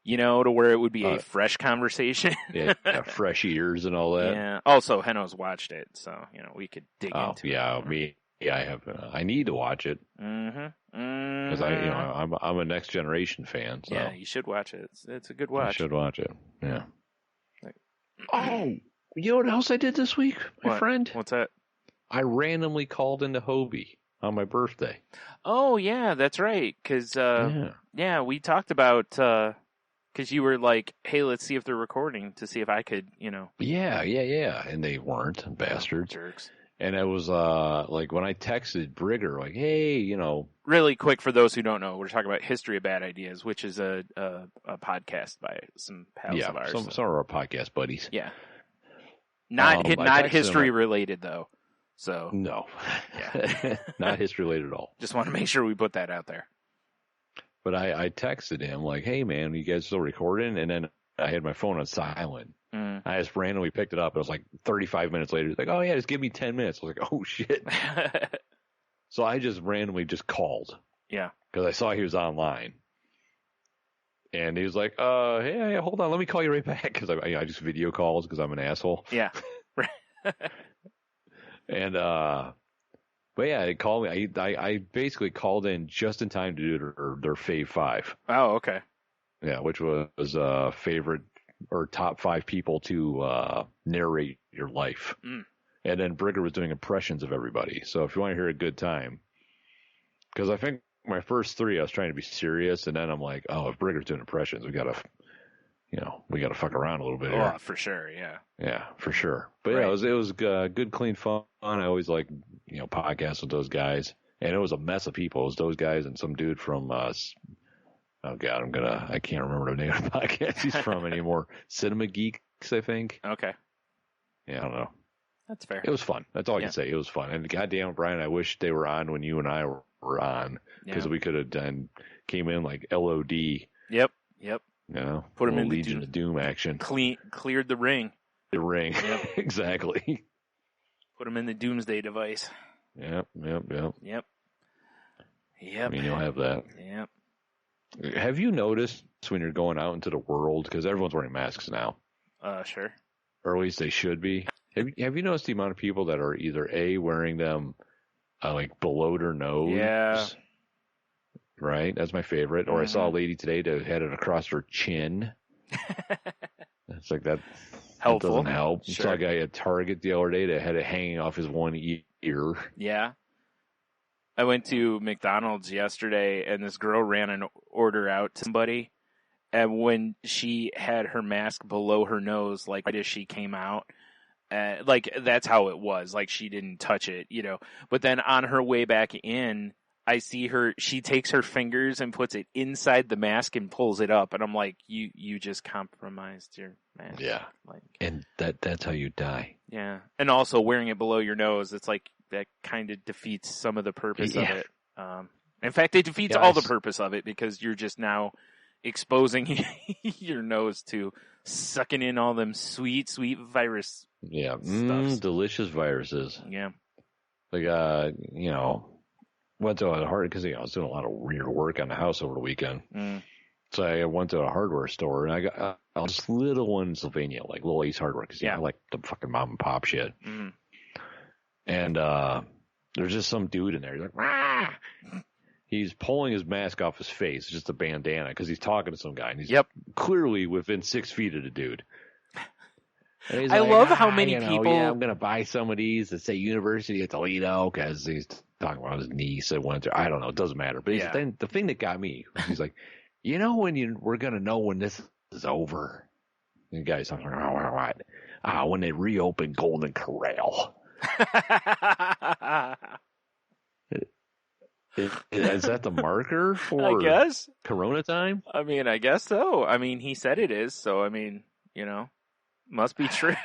to where it would be a fresh conversation. Fresh ears and all that. Yeah. Also, Heno's watched it, so, we could dig into it. Yeah, me. Yeah, I have. I need to watch it because I'm a Next Generation fan. So. Yeah, you should watch it. It's a good watch. I should watch it. Yeah. Oh, you know what else I did this week, my friend? What's that? I randomly called into Hobie on my birthday. Oh yeah, that's right. Because we talked about because you were like, "Hey, let's see if they're recording to see if I could, Yeah, and they weren't, bastards. Jerks. And it was when I texted Brigger, like, hey, Really quick for those who don't know, we're talking about History of Bad Ideas, which is a podcast by some pals of ours. Some of our podcast buddies. Yeah. Not history related though. So no, yeah. Not history related at all. Just want to make sure we put that out there. But I texted him like, hey man, you guys still recording? And then I had my phone on silent. I just randomly picked it up. It was like 35 minutes later. He's like, oh, yeah, just give me 10 minutes. I was like, oh, shit. So I just randomly just called. Yeah. Because I saw he was online. And he was like, hey, hold on. Let me call you right back. Because I just video calls because I'm an asshole. Yeah. And, but yeah, they called me. I basically called in just in time to do their Fave 5. Oh, okay. Yeah, which was favorite or top 5 people to narrate your life. And then Brigger was doing impressions of everybody. So if you want to hear a good time, because I think my first 3, I was trying to be serious, and then I'm like, oh, if Brigger's doing impressions, we gotta fuck around a little bit here. Oh, for sure, yeah. Yeah, for sure. But yeah, it was good, clean fun. I always like, podcasts with those guys. And it was a mess of people. It was those guys and some dude from oh God, I can't remember the name of the podcast he's from anymore. Cinema Geeks, I think. Okay. Yeah, I don't know. That's fair. It was fun. That's all I can say. It was fun. And goddamn, Brian, I wish they were on when you and I were on, because we could have came in like LOD. Yep. Put them in Legion of Doom action. Cleared the ring. The ring. Yep. Exactly. Put them in the Doomsday device. Yep. I mean, you'll have that. Yep. Have you noticed when you're going out into the world, because everyone's wearing masks now? Sure. Or at least they should be. Have you noticed the amount of people that are either A, wearing them like below their nose? Yeah. Right? That's my favorite. Or I saw a lady today that had it across her chin. It's like that Helpful. doesn't help. Sure. Saw a guy at Target the other day that had it hanging off his one ear. Yeah. I went to McDonald's yesterday, and this girl ran an order out to somebody, and when she had her mask below her nose, like right as she came out, like that's how it was. Like she didn't touch it, you know. But then on her way back in, I see her. She takes her fingers and puts it inside the mask and pulls it up, and I'm like, "You just compromised your mask." Yeah, like, and that's how you die. Yeah, and also wearing it below your nose, it's like that kind of defeats some of the purpose of it. In fact, it defeats all the purpose of it because you're just now exposing your nose to sucking in all them sweet, sweet virus. Yeah, delicious viruses. Yeah, like you know. Went to a because I was doing a lot of weird work on the house over the weekend. So I went to a hardware store and I got this little one in Sylvania, like Little Ace Hardware, because I like the fucking mom and pop shit. And there's just some dude in there. He's like, Wah! He's pulling his mask off his face, just a bandana, because he's talking to some guy, and he's clearly within 6 feet of the dude. I love how many people. Yeah, I'm gonna buy some of these that say University of Toledo because he's talking about his niece that went there. I don't know. It doesn't matter. But the thing that got me, he's like, you know when we're gonna know when this is over. And the guy's talking like, what? When they reopen Golden Corral. Is that the marker for I guess Corona time? I mean, I guess so. I mean, he said it is. So I mean, you know. Must be true.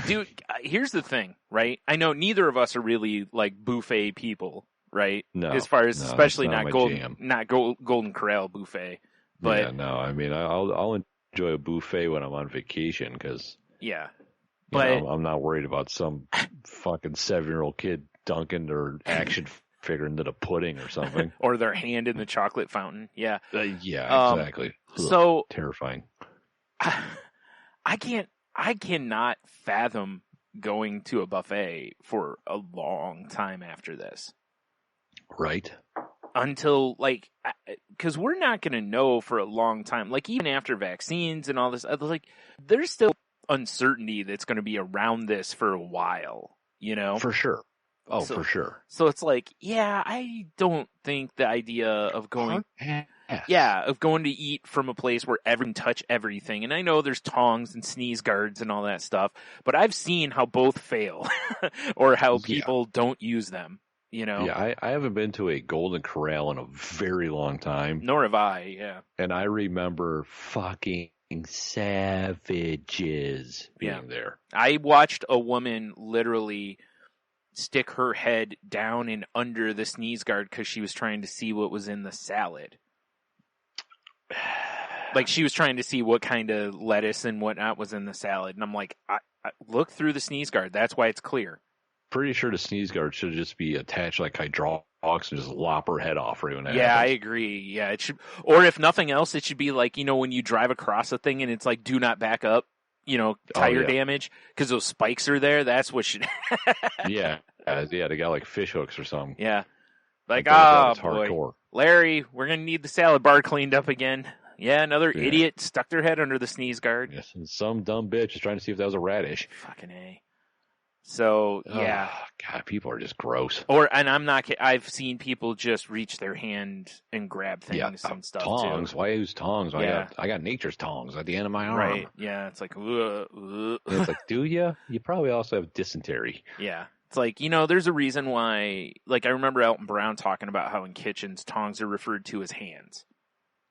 Dude, here's the thing, right? I know neither of us are really like buffet people, right? No. As far as especially not Golden Golden Corral buffet. But yeah, no, I mean I'll enjoy a buffet when I'm on vacation because but I'm not worried about some fucking 7-year-old kid dunking their action figure into the pudding or something, or their hand in the chocolate fountain. Yeah, exactly. So terrifying. I cannot fathom going to a buffet for a long time after this. Right. Until because we're not going to know for a long time. Like even after vaccines and all this, like there's still uncertainty that's going to be around this for a while. You know, for sure. Oh, for sure. So it's like, I don't think the idea of going, of going to eat from a place where everyone touch everything. And I know there's tongs and sneeze guards and all that stuff, but I've seen how both fail or how people don't use them, you know? Yeah, I haven't been to a Golden Corral in a very long time. Nor have I, yeah. And I remember fucking savages being there. I watched a woman literally stick her head down and under the sneeze guard because she was trying to see what was in the salad. Like she was trying to see what kind of lettuce and whatnot was in the salad. And I'm like, I look through the sneeze guard. That's why it's clear. Pretty sure the sneeze guard should just be attached like hydraulics and just lop her head off right when that happens. I agree. Yeah, it should. Or if nothing else, it should be like, you know, when you drive across a thing and it's like, do not back up. You know, tire damage because those spikes are there. That's what should. Yeah, they got like fish hooks or something. Yeah, like boy, hardcore. Larry, we're gonna need the salad bar cleaned up again. Yeah, another idiot stuck their head under the sneeze guard. Yes, and some dumb bitch is trying to see if that was a radish. Fucking A. So yeah, God, people are just gross. And I'm not. I've seen people just reach their hand and grab things and stuff. Tongs. Too. Why use tongs? I got nature's tongs at the end of my arm. Right. Yeah. It's like. It's like, do you? You probably also have dysentery. Yeah. It's like, you know, there's a reason why. Like I remember Elton Brown talking about how in kitchens tongs are referred to as hands.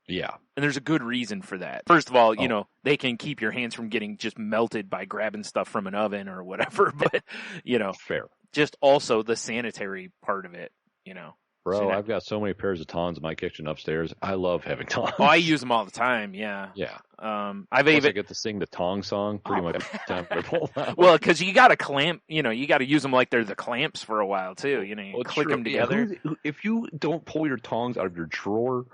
Yeah. And there's a good reason for that. First of all, you know, they can keep your hands from getting just melted by grabbing stuff from an oven or whatever. But, you know, fair. Just also the sanitary part of it, you know. Bro, I've got so many pairs of tongs in my kitchen upstairs. I love having tongs. Oh, I use them all the time. Yeah. Yeah. I get to sing the tong song pretty much every time I pull out. Well, because you got to clamp, you know, you got to use them like they're the clamps for a while too. You know, you click them together. If you don't pull your tongs out of your drawer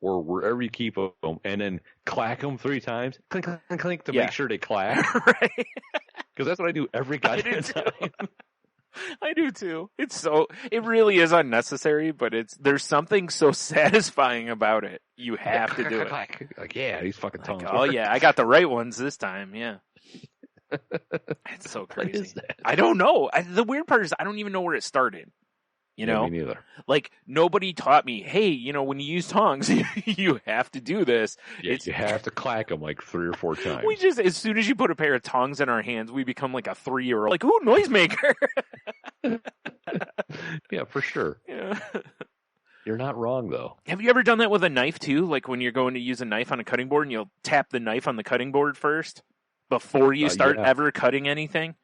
or wherever you keep them, and then clack them 3 times, clink, clink, clink, clink, to make sure they clack. Right. Because that's what I do every goddamn time. I do too. It really is unnecessary, but there's something so satisfying about it. You have to do it. Like, yeah, these fucking tongues. Oh yeah, I got the right ones this time. Yeah. It's so crazy. What is that? I don't know. The weird part is I don't even know where it started. You know, me neither. Like nobody taught me, hey, when you use tongs, you have to do this. Yeah, you have to clack them like 3 or 4 times. We just, as soon as you put a pair of tongs in our hands, we become like a 3-year-old. Like, ooh, noisemaker. Yeah, for sure. Yeah. You're not wrong though. Have you ever done that with a knife too? Like when you're going to use a knife on a cutting board and you'll tap the knife on the cutting board first before you start ever cutting anything?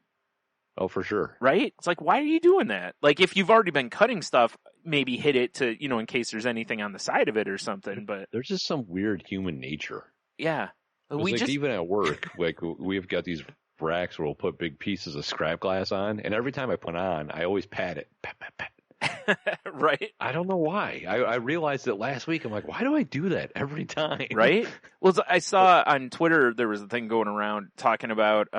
Oh, for sure. Right? It's like, why are you doing that? Like, if you've already been cutting stuff, maybe hit it to, in case there's anything on the side of it or something, but... There's just some weird human nature. Yeah. Even at work, like, we've got these racks where we'll put big pieces of scrap glass on, and every time I put on, I always pat it. Pat, pat, pat. Right? I don't know why. I realized it last week. I'm like, why do I do that every time? Right? Well, I saw on Twitter there was a thing going around talking about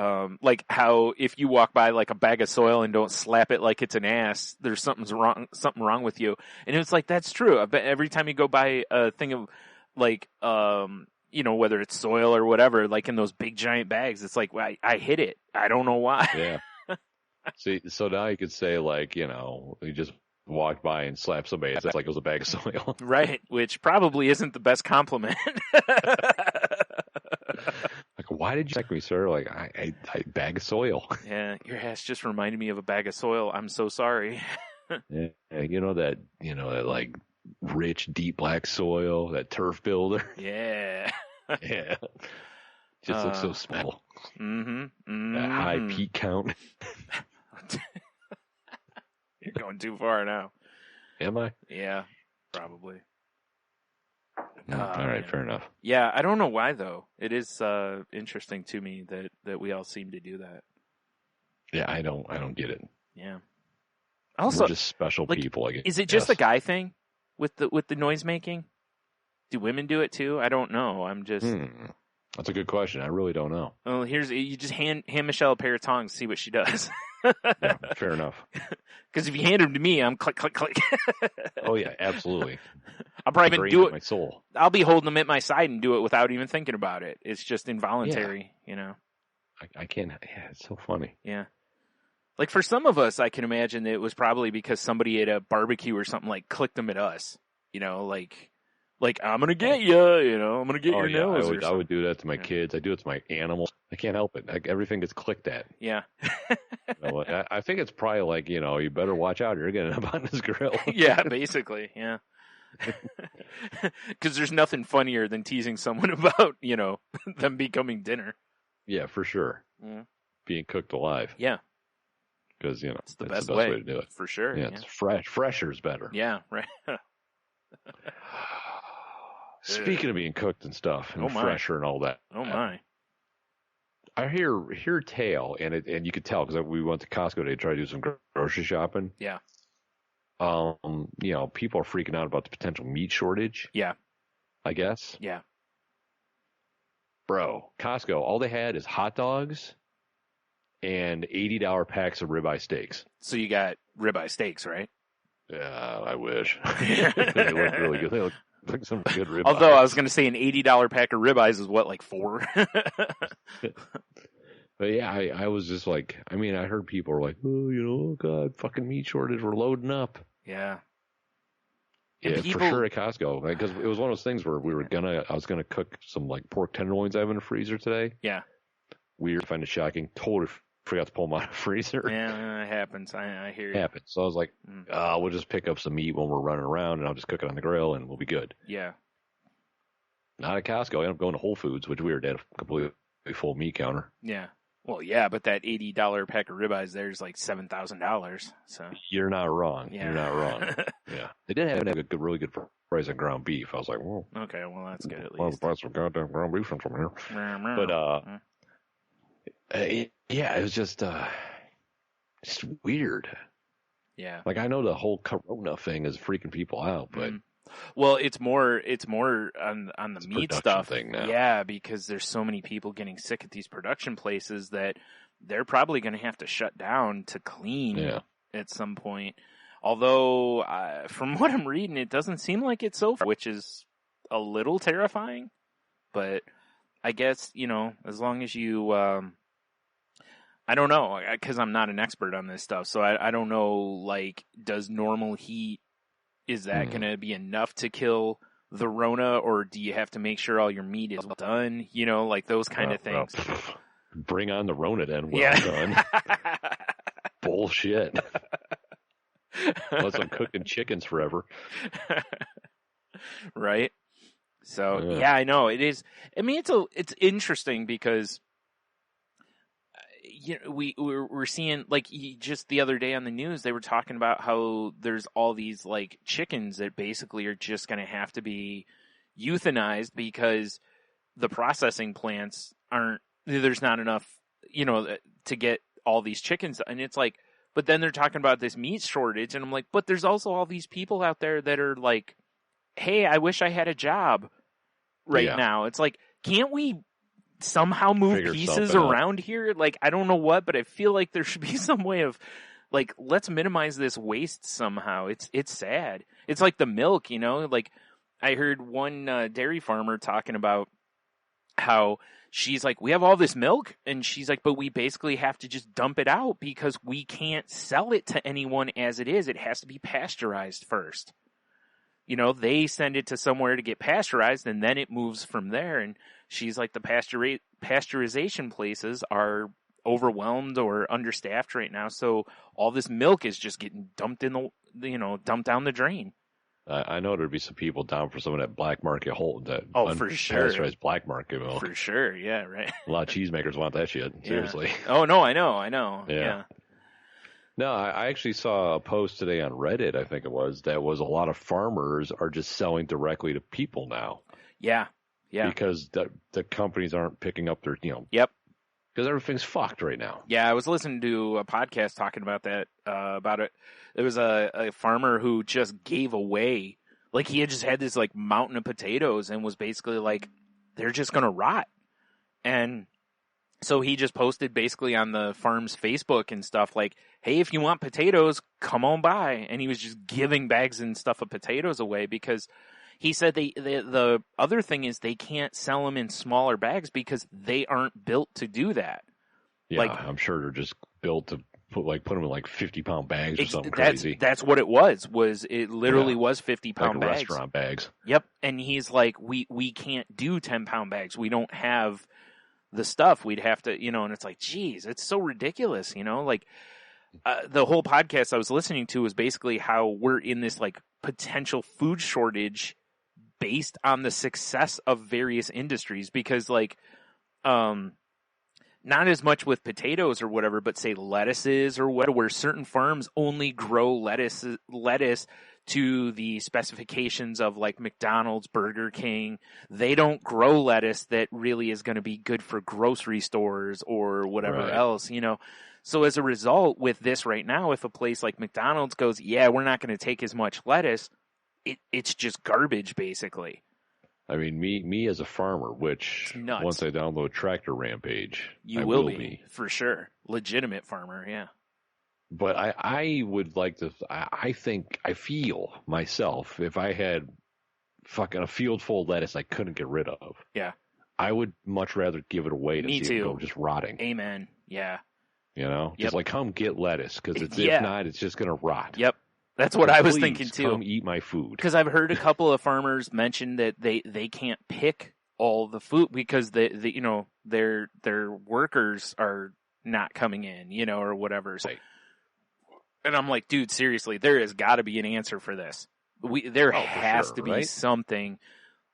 like how if you walk by like a bag of soil and don't slap it like it's an ass, there's something wrong with you. And it's like that's true. I bet every time you go by a thing of like whether it's soil or whatever, like in those big giant bags, it's like well, I hit it. I don't know why. Yeah. See, so now you could say like you just walked by and slapped somebody. That's like it was a bag of soil. Right, which probably isn't the best compliment. Like, why did you check me, sir? Like, I bag of soil. Yeah, your ass just reminded me of a bag of soil. I'm so sorry. Yeah, that like rich, deep black soil, that turf builder. Yeah. Yeah. Just looks so small. Mm-hmm. That high peat count. You're going too far now. Am I? Yeah, probably. All right, fair enough. Yeah, I don't know why though. It is interesting to me that we all seem to do that. Yeah, I don't get it. Yeah. Also, we're just special people. I guess. Is it just a guy thing with the noise making? Do women do it too? I don't know. I'm just. That's a good question. I really don't know. Well, you just hand Michelle a pair of tongs, see what she does. Yeah, fair enough. Because if you hand them to me, I'm click, click, click. Oh yeah, absolutely. I'll probably even do it. My soul. I'll be holding them at my side and do it without even thinking about it. It's just involuntary, I can't. Yeah, it's so funny. Yeah. Like for some of us, I can imagine it was probably because somebody at a barbecue or something like clicked them at us. Like I'm gonna get you. I'm gonna get your nose. I would do that to my kids. I do it to my animals. I can't help it. Everything gets clicked at. Yeah. I think it's probably like you better watch out. You're getting up on this grill. Yeah, basically. Yeah. Because there's nothing funnier than teasing someone about them becoming dinner. Yeah, for sure. Yeah. Being cooked alive. Yeah. Because it's the best way to do it. For sure. Yeah, it's fresh. Fresher's better. Yeah. Right. Speaking of being cooked and stuff, and fresher and all that. Oh my! I hear tale, and you could tell because we went to Costco today to try to do some grocery shopping. Yeah. People are freaking out about the potential meat shortage. Yeah. I guess. Yeah. Bro, Costco, all they had is hot dogs and $80 packs of ribeye steaks. So you got ribeye steaks, right? Yeah, I wish. They look really good. They look like some good ribeye. Although I was going to say an $80 pack of ribeyes is what, like 4? But yeah, I was just like, I heard people were like, oh, God, fucking meat shortage, we're loading up. Yeah. Yeah, for sure at Costco. Because it was one of those things where I was gonna cook some like pork tenderloins I have in the freezer today. Yeah. Weird, find it shocking. Totally forgot to pull them out of the freezer. Yeah, it happens. I hear you. It happens. So I was like, we'll just pick up some meat when we're running around and I'll just cook it on the grill and we'll be good. Yeah. Not at Costco. I ended up going to Whole Foods, which we were at a completely full meat counter. Yeah. Well, yeah, but that $80 pack of ribeyes there is like $7,000. So you're not wrong. Yeah. You're not wrong. Yeah, they did have a really good price on ground beef. I was like, well, okay, well that's good at least. Well, the price of goddamn ground beef from here. But it was just weird. Yeah. Like I know the whole Corona thing is freaking people out, but Well, it's more on the It's a meat production stuff. thing now. Yeah, because there's so many people getting sick at these production places that they're probably going to have to shut down to clean at some point. Although, from what I'm reading, it doesn't seem like it so far, which is a little terrifying. But I guess, as long as you, I don't know, because I'm not an expert on this stuff, so I don't know, like, does normal heat, is that going to be enough to kill the Rona, or do you have to make sure all your meat is well done? Like those kind of things. Bring on the Rona then. Well done. Bullshit. Unless I'm cooking chickens forever. Right? So, yeah, I know. It is. I mean, it's interesting because we're seeing, like, just the other day on the news, they were talking about how there's all these, like, chickens that basically are just going to have to be euthanized because the processing plants there's not enough, to get all these chickens. And it's like, but then they're talking about this meat shortage, and I'm like, but there's also all these people out there that are like, hey, I wish I had a job right now. It's like, can't we somehow move pieces around here? Like, I don't know what, but I feel like there should be some way of, like, let's minimize this waste somehow. It's sad. It's like the milk, like I heard one dairy farmer talking about how she's like, we have all this milk, and she's like, but we basically have to just dump it out because we can't sell it to anyone as it is. It has to be pasteurized first. They send it to somewhere to get pasteurized, and then it moves from there. And she's like, the pasteurization places are overwhelmed or understaffed right now, so all this milk is just getting dumped dumped down the drain. I know there'd be some people down for some of that black market that for sure, pasteurized black market milk. For sure, yeah, right. A lot of cheesemakers want that shit. Seriously. Oh no, I know. Yeah. No, I actually saw a post today on Reddit, I think it was, that was a lot of farmers are just selling directly to people now. Yeah. Because the companies aren't picking up their, Yep. Because everything's fucked right now. Yeah, I was listening to a podcast talking about that, about it. There was a farmer who just gave away, like, he had just had this, like, mountain of potatoes and was basically like, they're just going to rot. And so he just posted basically on the farm's Facebook and stuff like, hey, if you want potatoes, come on by. And he was just giving bags and stuff of potatoes away because he said the other thing is they can't sell them in smaller bags because they aren't built to do that. Yeah, like, I'm sure they're just built to put them in like 50-pound bags or something crazy. That's what it was it literally was 50-pound like bags. Restaurant bags. Yep. And he's like, we can't do 10-pound bags. We don't have the stuff. We'd have to, and it's like, geez, it's so ridiculous, like the whole podcast I was listening to was basically how we're in this like potential food shortage based on the success of various industries because like, not as much with potatoes or whatever, but say lettuces or whatever, where certain farms only grow lettuce to the specifications of like McDonald's, Burger King. They don't grow lettuce that really is going to be good for grocery stores or whatever else, So as a result with this right now, if a place like McDonald's goes, yeah, we're not going to take as much lettuce, it's just garbage basically. I mean, me as a farmer, which once I download Tractor Rampage, I will be for sure. Legitimate farmer, yeah. But I would like to. I feel myself if I had fucking a field full of lettuce I couldn't get rid of. Yeah. I would much rather give it away than see it go just rotting. Amen. Yeah. Just like come get lettuce because if not, it's just gonna rot. Yep. That's what I was thinking too. Come eat my food. Because I've heard a couple of farmers mention that they can't pick all the food because their workers are not coming in, or whatever. Right. And I'm like, dude, seriously, there has got to be an answer for this. There has to be something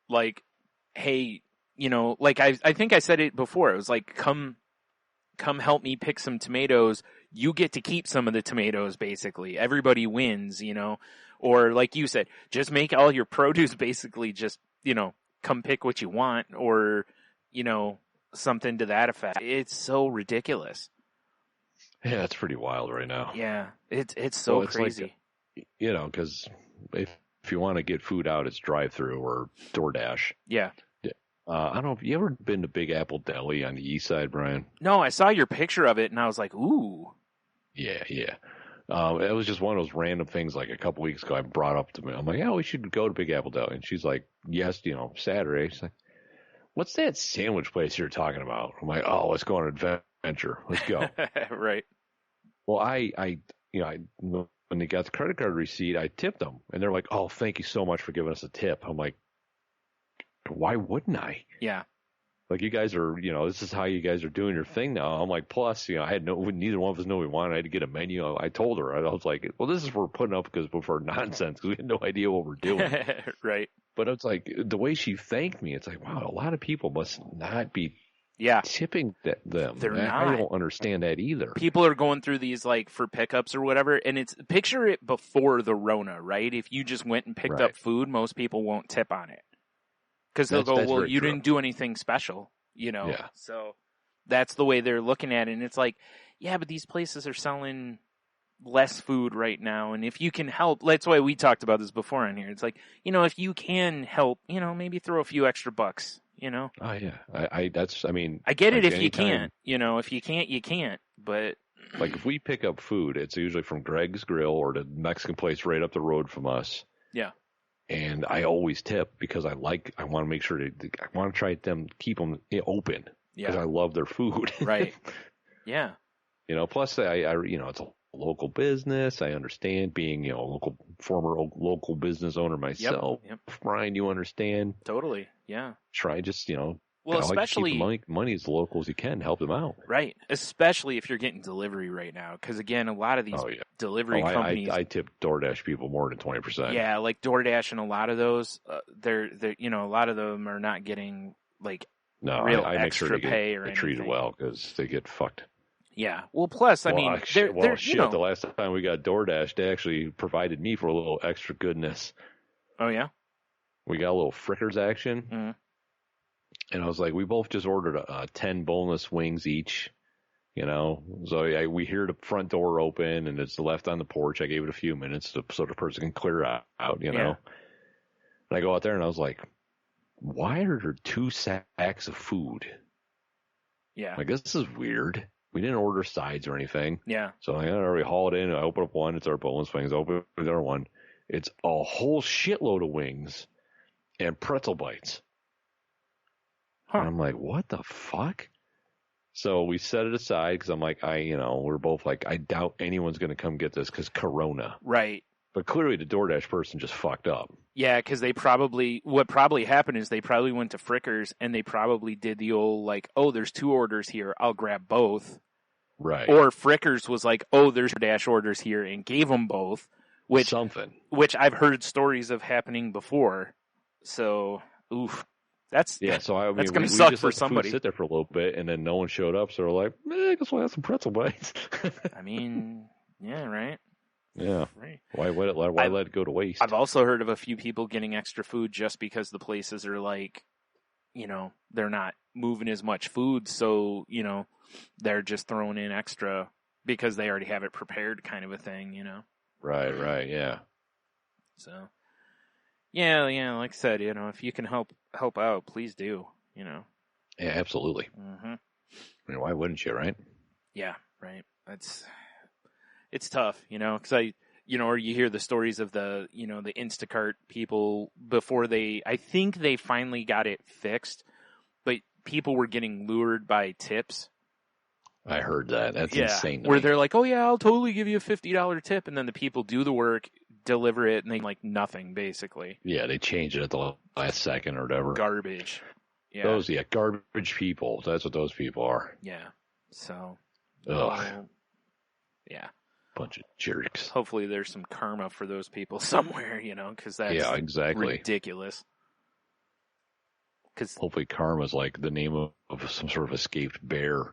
like, hey, like I think I said it before. It was like, come help me pick some tomatoes. You get to keep some of the tomatoes, basically. Everybody wins, or like you said, just make all your produce basically just, come pick what you want or, something to that effect. It's so ridiculous. Yeah, it's pretty wild right now. Yeah, it's so crazy. Like, because if if you want to get food out, it's drive-through or DoorDash. Yeah. I don't know. Have you ever been to Big Apple Deli on the east side, Brian? No, I saw your picture of it, and I was like, ooh. Yeah. It was just one of those random things. Like a couple weeks ago, I brought up to me. I'm like, yeah, we should go to Big Apple Deli. And she's like, yes, Saturday. She's like, what's that sandwich place you're talking about? I'm like, oh, let's go on an adventure. Let's go. Right. Well, when they got the credit card receipt, I tipped them, and they're like, oh, thank you so much for giving us a tip. I'm like, why wouldn't I? Yeah. Like, you guys are, this is how you guys are doing your thing now. I'm like, plus, I had neither one of us knew we wanted. I had to get a menu. I told her, I was like, well, this is what we're putting up for nonsense, because we had no idea what we're doing. Right. But it's like, the way she thanked me, it's like, wow, a lot of people must not be tipping them. They're not. I don't understand that either. People are going through these, like, for pickups or whatever, and it's, picture it before the Rona, right? If you just went and picked up food, most people won't tip on it. Because they'll go, well, you didn't do anything special, Yeah. So that's the way they're looking at it. And it's like, yeah, but these places are selling less food right now. And if you can help, that's why we talked about this before on here. It's like, if you can help, maybe throw a few extra bucks, Oh, yeah. I get it if you can't. If you can't, you can't. But like, if we pick up food, it's usually from Greg's Grill or the Mexican place right up the road from us. Yeah. And I always tip because I want to make sure I want to try to keep them open because I love their food. Right. Yeah. Plus it's a local business. I understand being, former local business owner myself. Yep. Brian, you understand. Totally. Yeah. Try just, well, especially like money as local as you can, help them out. Right. Especially if you're getting delivery right now. Because again, a lot of these delivery companies. I tip DoorDash people more than 20%. Yeah. Like DoorDash and a lot of those, they're, a lot of them are not getting like real I make sure pay or they anything. treated well because they get fucked. Yeah. Well, plus, I mean, they're shit. The last time we got DoorDash, they actually provided me for a little extra goodness. Oh, yeah? We got a little Frickers action. Mm-hmm. And I was like, we both just ordered 10 boneless wings each, So we hear the front door open, and it's left on the porch. I gave it a few minutes so the person can clear out, And I go out there, and I was like, why are there 2 sacks of food? Yeah. Like, this is weird. We didn't order sides or anything. Yeah. So I already haul it in. I open up one. It's our boneless wings. I open up the other one. It's a whole shitload of wings and pretzel bites. Huh. And I'm like, what the fuck? So we set it aside because I'm like, we're both like, I doubt anyone's going to come get this because Corona. Right. But clearly the DoorDash person just fucked up. Yeah, because what probably happened is they probably went to Frickers and they probably did the old like, oh, there's 2 orders here, I'll grab both. Right. Or Frickers was like, oh, there's DoorDash orders here and gave them both. Which I've heard stories of happening before. So, oof. That's so I mean, that's going to suck for somebody. We sit there for a little bit, and then no one showed up, so we're like, I guess we'll have some pretzel bites. I mean, yeah, right. Yeah. Right. Why let it go to waste? I've also heard of a few people getting extra food just because the places are like, they're not moving as much food, so they're just throwing in extra because they already have it prepared, kind of a thing, Right, yeah. So, yeah, like I said, if you can help out, please do, Yeah, absolutely. Mm-hmm. I mean, why wouldn't you, right? Yeah, right. It's tough, because or you hear the stories of the Instacart people before I think they finally got it fixed, but people were getting lured by tips. I heard that. That's insane. Where they're like, oh yeah, I'll totally give you a $50 tip. And then the people do the work, deliver it, and they like nothing, basically. Yeah, they change it at the last second or whatever. Garbage. Yeah. Those, garbage people. That's what those people are. Yeah. So. Ugh. Yeah. Bunch of jerks. Hopefully there's some karma for those people somewhere, because that's ridiculous. Hopefully karma's like the name of some sort of escaped bear.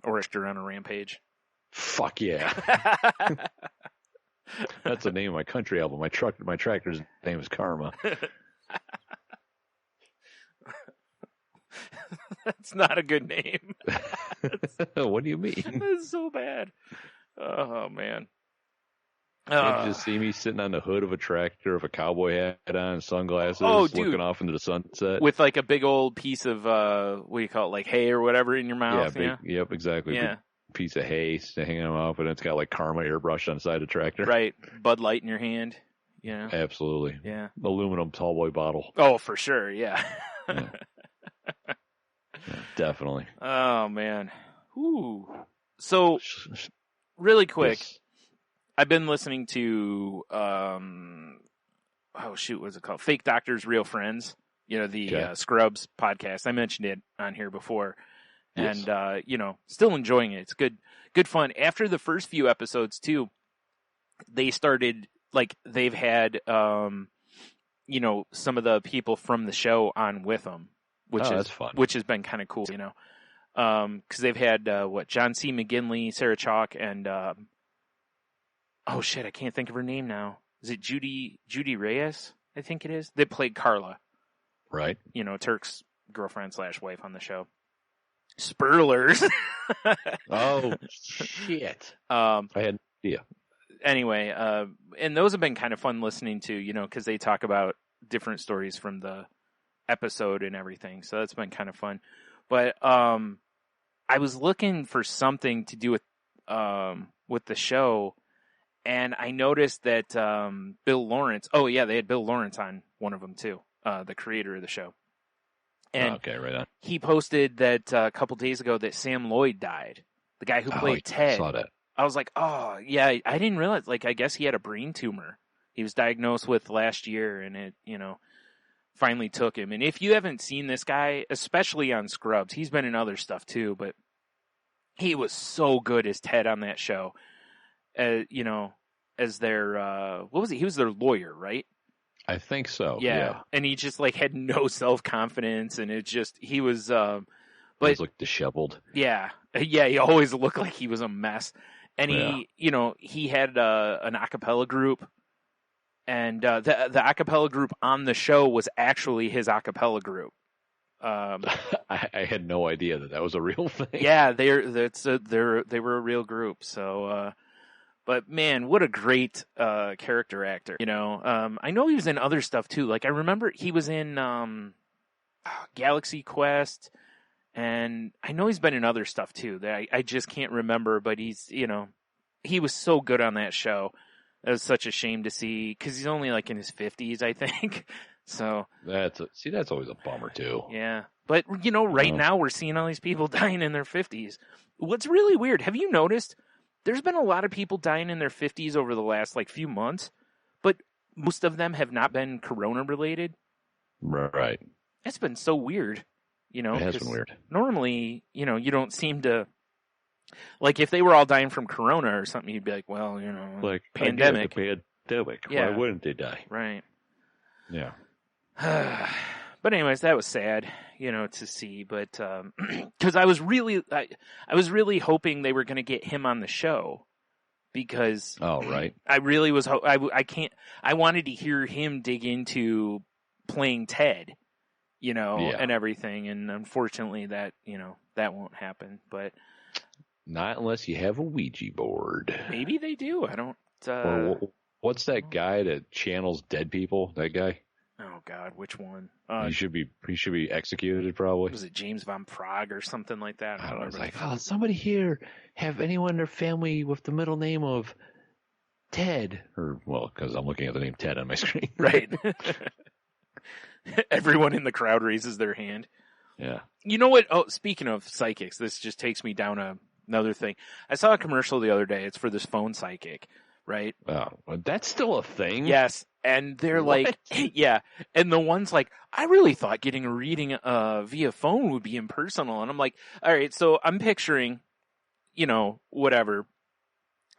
Or if you're on a rampage. Fuck yeah. That's the name of my country album. My tractor's name is Karma. That's not a good name. What do you mean? That's so bad. Oh, man. Can't you just see me sitting on the hood of a tractor with a cowboy hat on, sunglasses, looking off into the sunset? With like a big old piece of, what do you call it, like hay or whatever in your mouth? Yep, exactly. Yeah. Big piece of hay hanging off, and it's got like Karma airbrush on the side of the tractor. Right. Bud Light in your hand. Yeah. Absolutely. Yeah. Aluminum tall boy bottle. Oh, for sure. Yeah. Yeah, definitely. Oh, man. Ooh. So, really quick. Yes. I've been listening to, what's it called? Fake Doctors, Real Friends. The Scrubs podcast. I mentioned it on here before. Yes. And, still enjoying it. It's good fun. After the first few episodes, too, they started, like, they've had, some of the people from the show on with them. That's fun. Which has been kind of cool, because they've had, John C. McGinley, Sarah Chalk, and, I can't think of her name now. Is it Judy Reyes? I think it is. They played Carla. Right. Turk's girlfriend / wife on the show. Spurlers. Oh, shit. I had no idea. Anyway, and those have been kind of fun listening to, because they talk about different stories from the episode and everything. So that's been kind of fun. But I was looking for something to do with the show. And I noticed that Bill Lawrence. Oh yeah, they had Bill Lawrence on one of them too, the creator of the show. And okay, right on. He posted that a couple days ago that Sam Lloyd died, the guy who played Ted. I saw that. I was like, oh yeah, I didn't realize. Like, I guess he had a brain tumor. He was diagnosed with last year, and it, finally took him. And if you haven't seen this guy, especially on Scrubs, he's been in other stuff too, but he was so good as Ted on that show. As their, what was he? He was their lawyer, right? I think so. Yeah. And he just like had no self-confidence, and he was, but he was like disheveled. Yeah. Yeah. He always looked like he was a mess. And he had an a cappella group, and the a cappella group on the show was actually his a cappella group. I had no idea that was a real thing. Yeah, they were a real group. So, but man, what a great character actor. I know he was in other stuff too. Like, I remember he was in Galaxy Quest, and I know he's been in other stuff too that I just can't remember. But he's, he was so good on that show. It was such a shame to see, because he's only like in his 50s, I think. So that's always a bummer too. Yeah, but right now we're seeing all these people dying in their 50s. What's really weird? Have you noticed? There's been a lot of people dying in their 50s over the last few months, but most of them have not been corona related. Right. It's been so weird. It has been weird. Normally, you don't seem to, like, if they were all dying from corona or something, you'd be like, well, like pandemic. Pandemic. Yeah. Why wouldn't they die? Right. Yeah. But anyways, that was sad, to see. But because I was really hoping they were going to get him on the show, because right. I really was. I wanted to hear him dig into playing Ted, and everything. And unfortunately, that that won't happen. But not unless you have a Ouija board. Maybe they do. I don't. Or what's that guy that channels dead people? That guy. Oh God, which one? He should be executed, probably. Was it James Von Prague or something like that? I was like, somebody here have anyone in their family with the middle name of Ted? Or, well, because I'm looking at the name Ted on my screen. Right. Everyone in the crowd raises their hand. Yeah. You know what? Oh, speaking of psychics, this just takes me down another thing. I saw a commercial the other day. It's for this phone psychic, right? Oh, that's still a thing? Yes. And they're like, yeah. And the one's like, I really thought getting a reading via phone would be impersonal. And I'm like, all right, so I'm picturing, whatever.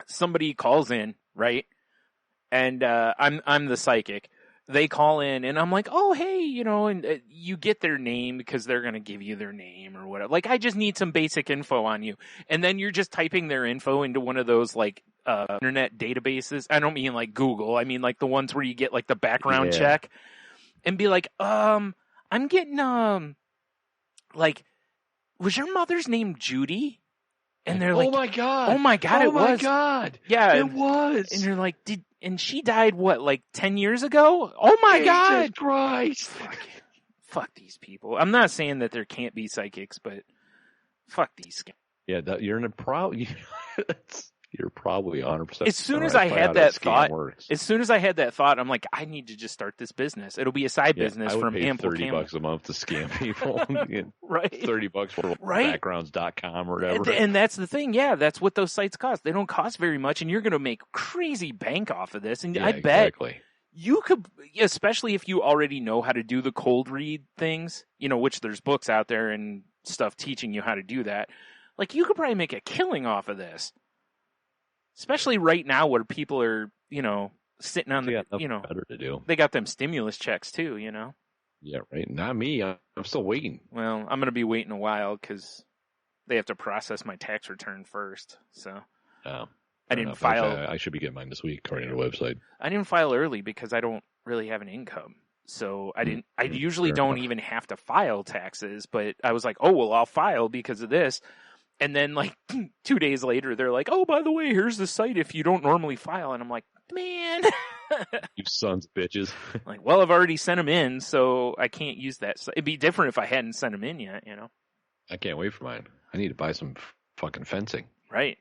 Somebody calls in, right? And I'm the psychic. They call in, and I'm like, oh, hey, and you get their name because they're going to give you their name or whatever. Like, I just need some basic info on you. And then you're just typing their info into one of those, like, internet databases. I don't mean like Google. I mean like the ones where you get like the background check and be like, I'm getting, like, was your mother's name Judy? And they're like, "Oh my god! Oh my god! It was! Oh my god! Yeah, it was!" And you're like, and she died what, like 10 years ago? Oh my god! Jesus Christ! Fuck these people. I'm not saying that there can't be psychics, but fuck these guys. Yeah, you're in a problem. You're probably 100%. As soon as I had that thought, I'm like, I need to just start this business. It'll be a side business from Ample Camel. $30 a month to scam people. Right. $30 for backgrounds.com or whatever. And that's the thing. Yeah, that's what those sites cost. They don't cost very much, and you're going to make crazy bank off of this. And I bet you could, especially if you already know how to do the cold read things, which there's books out there and stuff teaching you how to do that. Like, you could probably make a killing off of this. Especially right now where people are, sitting on the, better to do. They got them stimulus checks too, Yeah, right. Not me. I'm still waiting. Well, I'm going to be waiting a while because they have to process my tax return first. So I didn't file. I should be getting mine this week, according to the website. I didn't file early because I don't really have an income. So I didn't. I usually don't even have to file taxes, but I was like, oh well, I'll file because of this. And then, like, 2 days later, they're like, oh, by the way, here's the site if you don't normally file. And I'm like, man. You sons of bitches. Like, well, I've already sent them in, so I can't use that. So it'd be different if I hadn't sent them in yet, I can't wait for mine. I need to buy some fucking fencing. Right.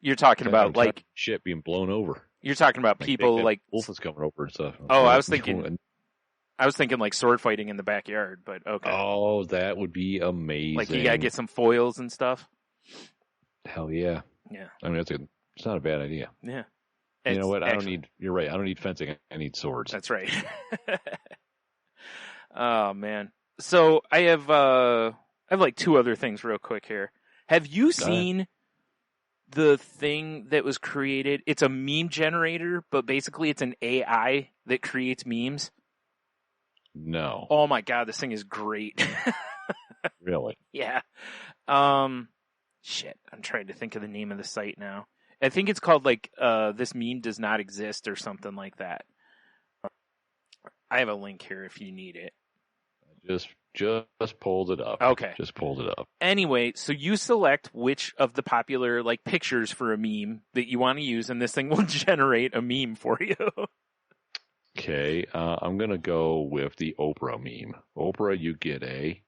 You're talking about, like... shit being blown over. You're talking about people, like... Wolf is coming over and stuff. Oh, I was thinking, like, sword fighting in the backyard, but okay. Oh, that would be amazing. Like, you gotta get some foils and stuff. Hell yeah. Yeah. I mean, it's not a bad idea. Yeah. You know what? You're right. I don't need fencing. I need swords. That's right. Oh, man. So I have like two other things real quick here. Have you seen the thing that was created? It's a meme generator, but basically it's an AI that creates memes. No. Oh my God, this thing is great. Really? Yeah. Shit, I'm trying to think of the name of the site now. I think it's called like This Meme Does Not Exist or something like that. I have a link here if you need it. Just pulled it up. Okay. Just pulled it up. Anyway, so you select which of the popular like pictures for a meme that you want to use, and this thing will generate a meme for you. Okay, I'm gonna go with the Oprah meme. Oprah, you get let's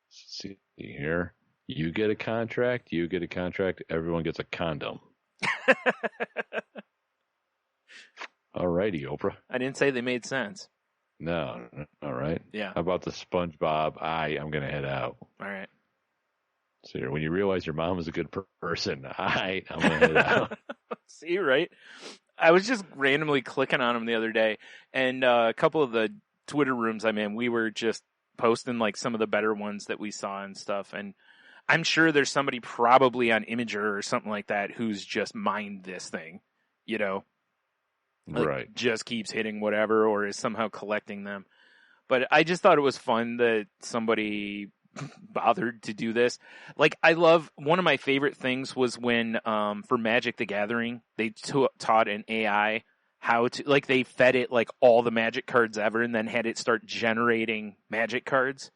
see here. You get a contract, everyone gets a condom. Alrighty, Oprah. I didn't say they made sense. No, all right. Yeah. How about the SpongeBob? I'm going to head out. All right. So when you realize your mom is a good person, I'm going to head out. See, right? I was just randomly clicking on them the other day, and a couple of the Twitter rooms I'm in, we were just posting like some of the better ones that we saw and stuff, and I'm sure there's somebody probably on Imager or something like that who's just mined this thing, Like, right. Just keeps hitting whatever or is somehow collecting them. But I just thought it was fun that somebody bothered to do this. Like, one of my favorite things was when, for Magic the Gathering, they taught an AI how to, like, they fed it, like, all the Magic cards ever and then had it start generating Magic cards.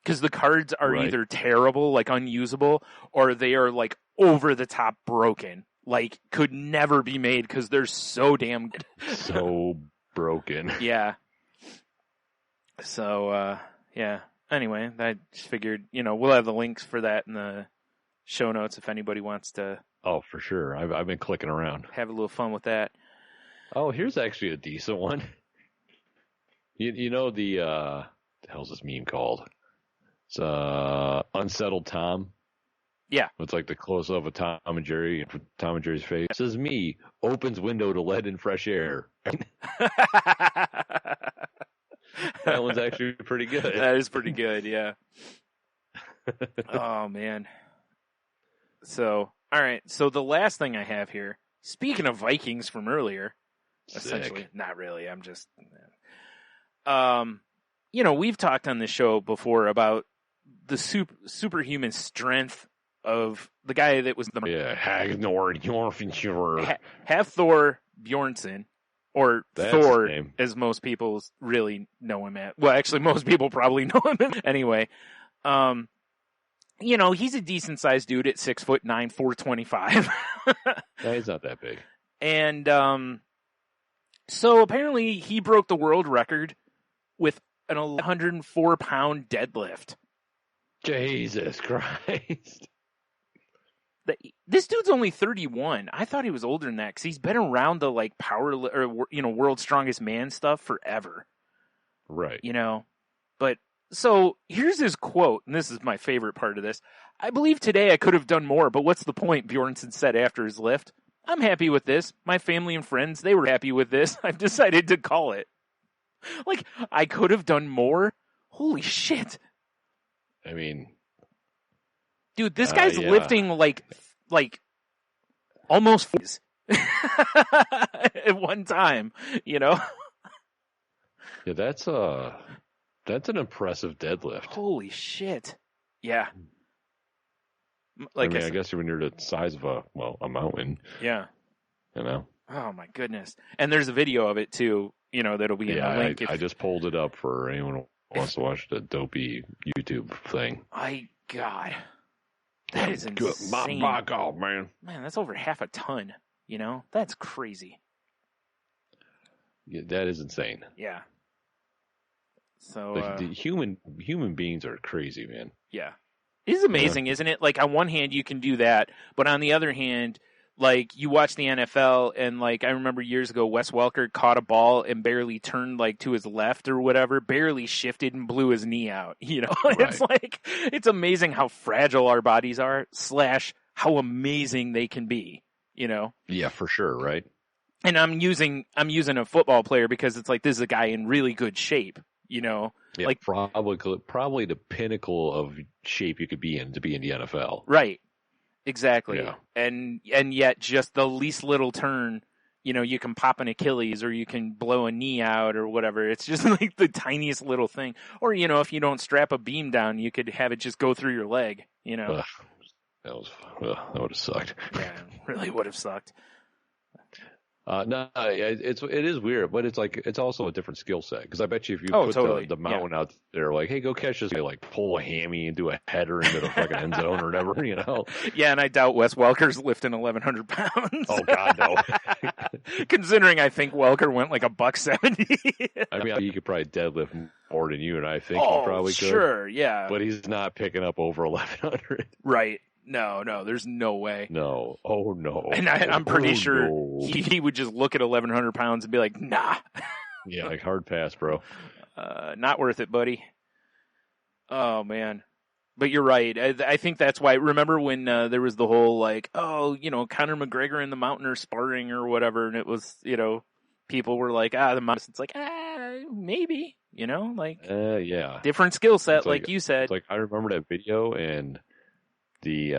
Because the cards are either terrible, like unusable, or they are, like, over the top broken. Like, could never be made because they're so damn good. So broken. Yeah. So, yeah. Anyway, I just figured, we'll have the links for that in the show notes if anybody wants to. Oh, for sure. I've been clicking around. Have a little fun with that. Oh, here's actually a decent one. You know the hell's this meme called? It's Unsettled Tom. Yeah. It's like the close up of Tom and Jerry, Tom and Jerry's face. It says me, opens window to let in fresh air. That one's actually pretty good. That is pretty good, yeah. Oh, man. So, all right. So the last thing I have here, speaking of Vikings from earlier, essentially, not really. I'm just, we've talked on this show before about the superhuman strength of the guy that was the Hagthor Bjornsson, or That's Thor, as most people really know him at. Well, actually, most people probably know him anyway. he's a decent sized dude at 6'9", 425. Yeah, he's not that big. And so apparently he broke the world record with an 104-pound deadlift. Jesus Christ. This dude's only 31. I thought he was older than that because he's been around the like world's strongest man stuff forever. Right. But so here's his quote, and this is my favorite part of this. I believe today I could have done more, but what's the point? Bjornsson said after his lift. I'm happy with this. My family and friends, they were happy with this. I've decided to call it. Like, I could have done more? Holy shit. I mean, dude, this guy's lifting like almost 40s at one time, Yeah, that's an impressive deadlift. Holy shit. Yeah. Like I guess when you're the size of a mountain. Yeah. Oh my goodness. And there's a video of it too, that'll be in the link. I just pulled it up for anyone who wants to watch the dopey YouTube thing. God. That is insane. My God, man. Man, that's over half a ton, That's crazy. Yeah, that is insane. Yeah. So the human beings are crazy, man. Yeah. It is amazing, isn't it? Like, on one hand, you can do that, but on the other hand, like, you watch the NFL, and, like, I remember years ago, Wes Welker caught a ball and barely turned, like, to his left or whatever, barely shifted and blew his knee out, Right. It's like, it's amazing how fragile our bodies are, / how amazing they can be, Yeah, for sure, right? And I'm using a football player because it's like, this is a guy in really good shape, Yeah, like probably the pinnacle of shape you could be in to be in the NFL. Right. Exactly. Yeah. And yet just the least little turn, you can pop an Achilles or you can blow a knee out or whatever. It's just like the tiniest little thing. Or, if you don't strap a beam down, you could have it just go through your leg, that would have sucked. Yeah, really would have sucked. No, it is weird, but it's also a different skill set. Because I bet you if you put the mountain out there, like, hey, go catch this guy, like pull a hammy and do a header into the fucking end zone or whatever, Yeah, and I doubt Wes Welker's lifting 1,100 pounds. Oh God, no. Considering I think Welker went like $170. I mean, he could probably deadlift more than you, and I think he probably could. Sure, yeah. But he's not picking up over 1,100. Right. No, there's no way. No. Oh, no. And I'm pretty sure he would just look at 1,100 pounds and be like, nah. Yeah, like hard pass, bro. Not worth it, buddy. Oh, man. But you're right. I think that's why. Remember when there was the whole, like, Conor McGregor and the Mountain are sparring or whatever, and it was, people were like, the Mountain. It's like, maybe, yeah. Different skill set, like you said. It's like, I remember that video, and the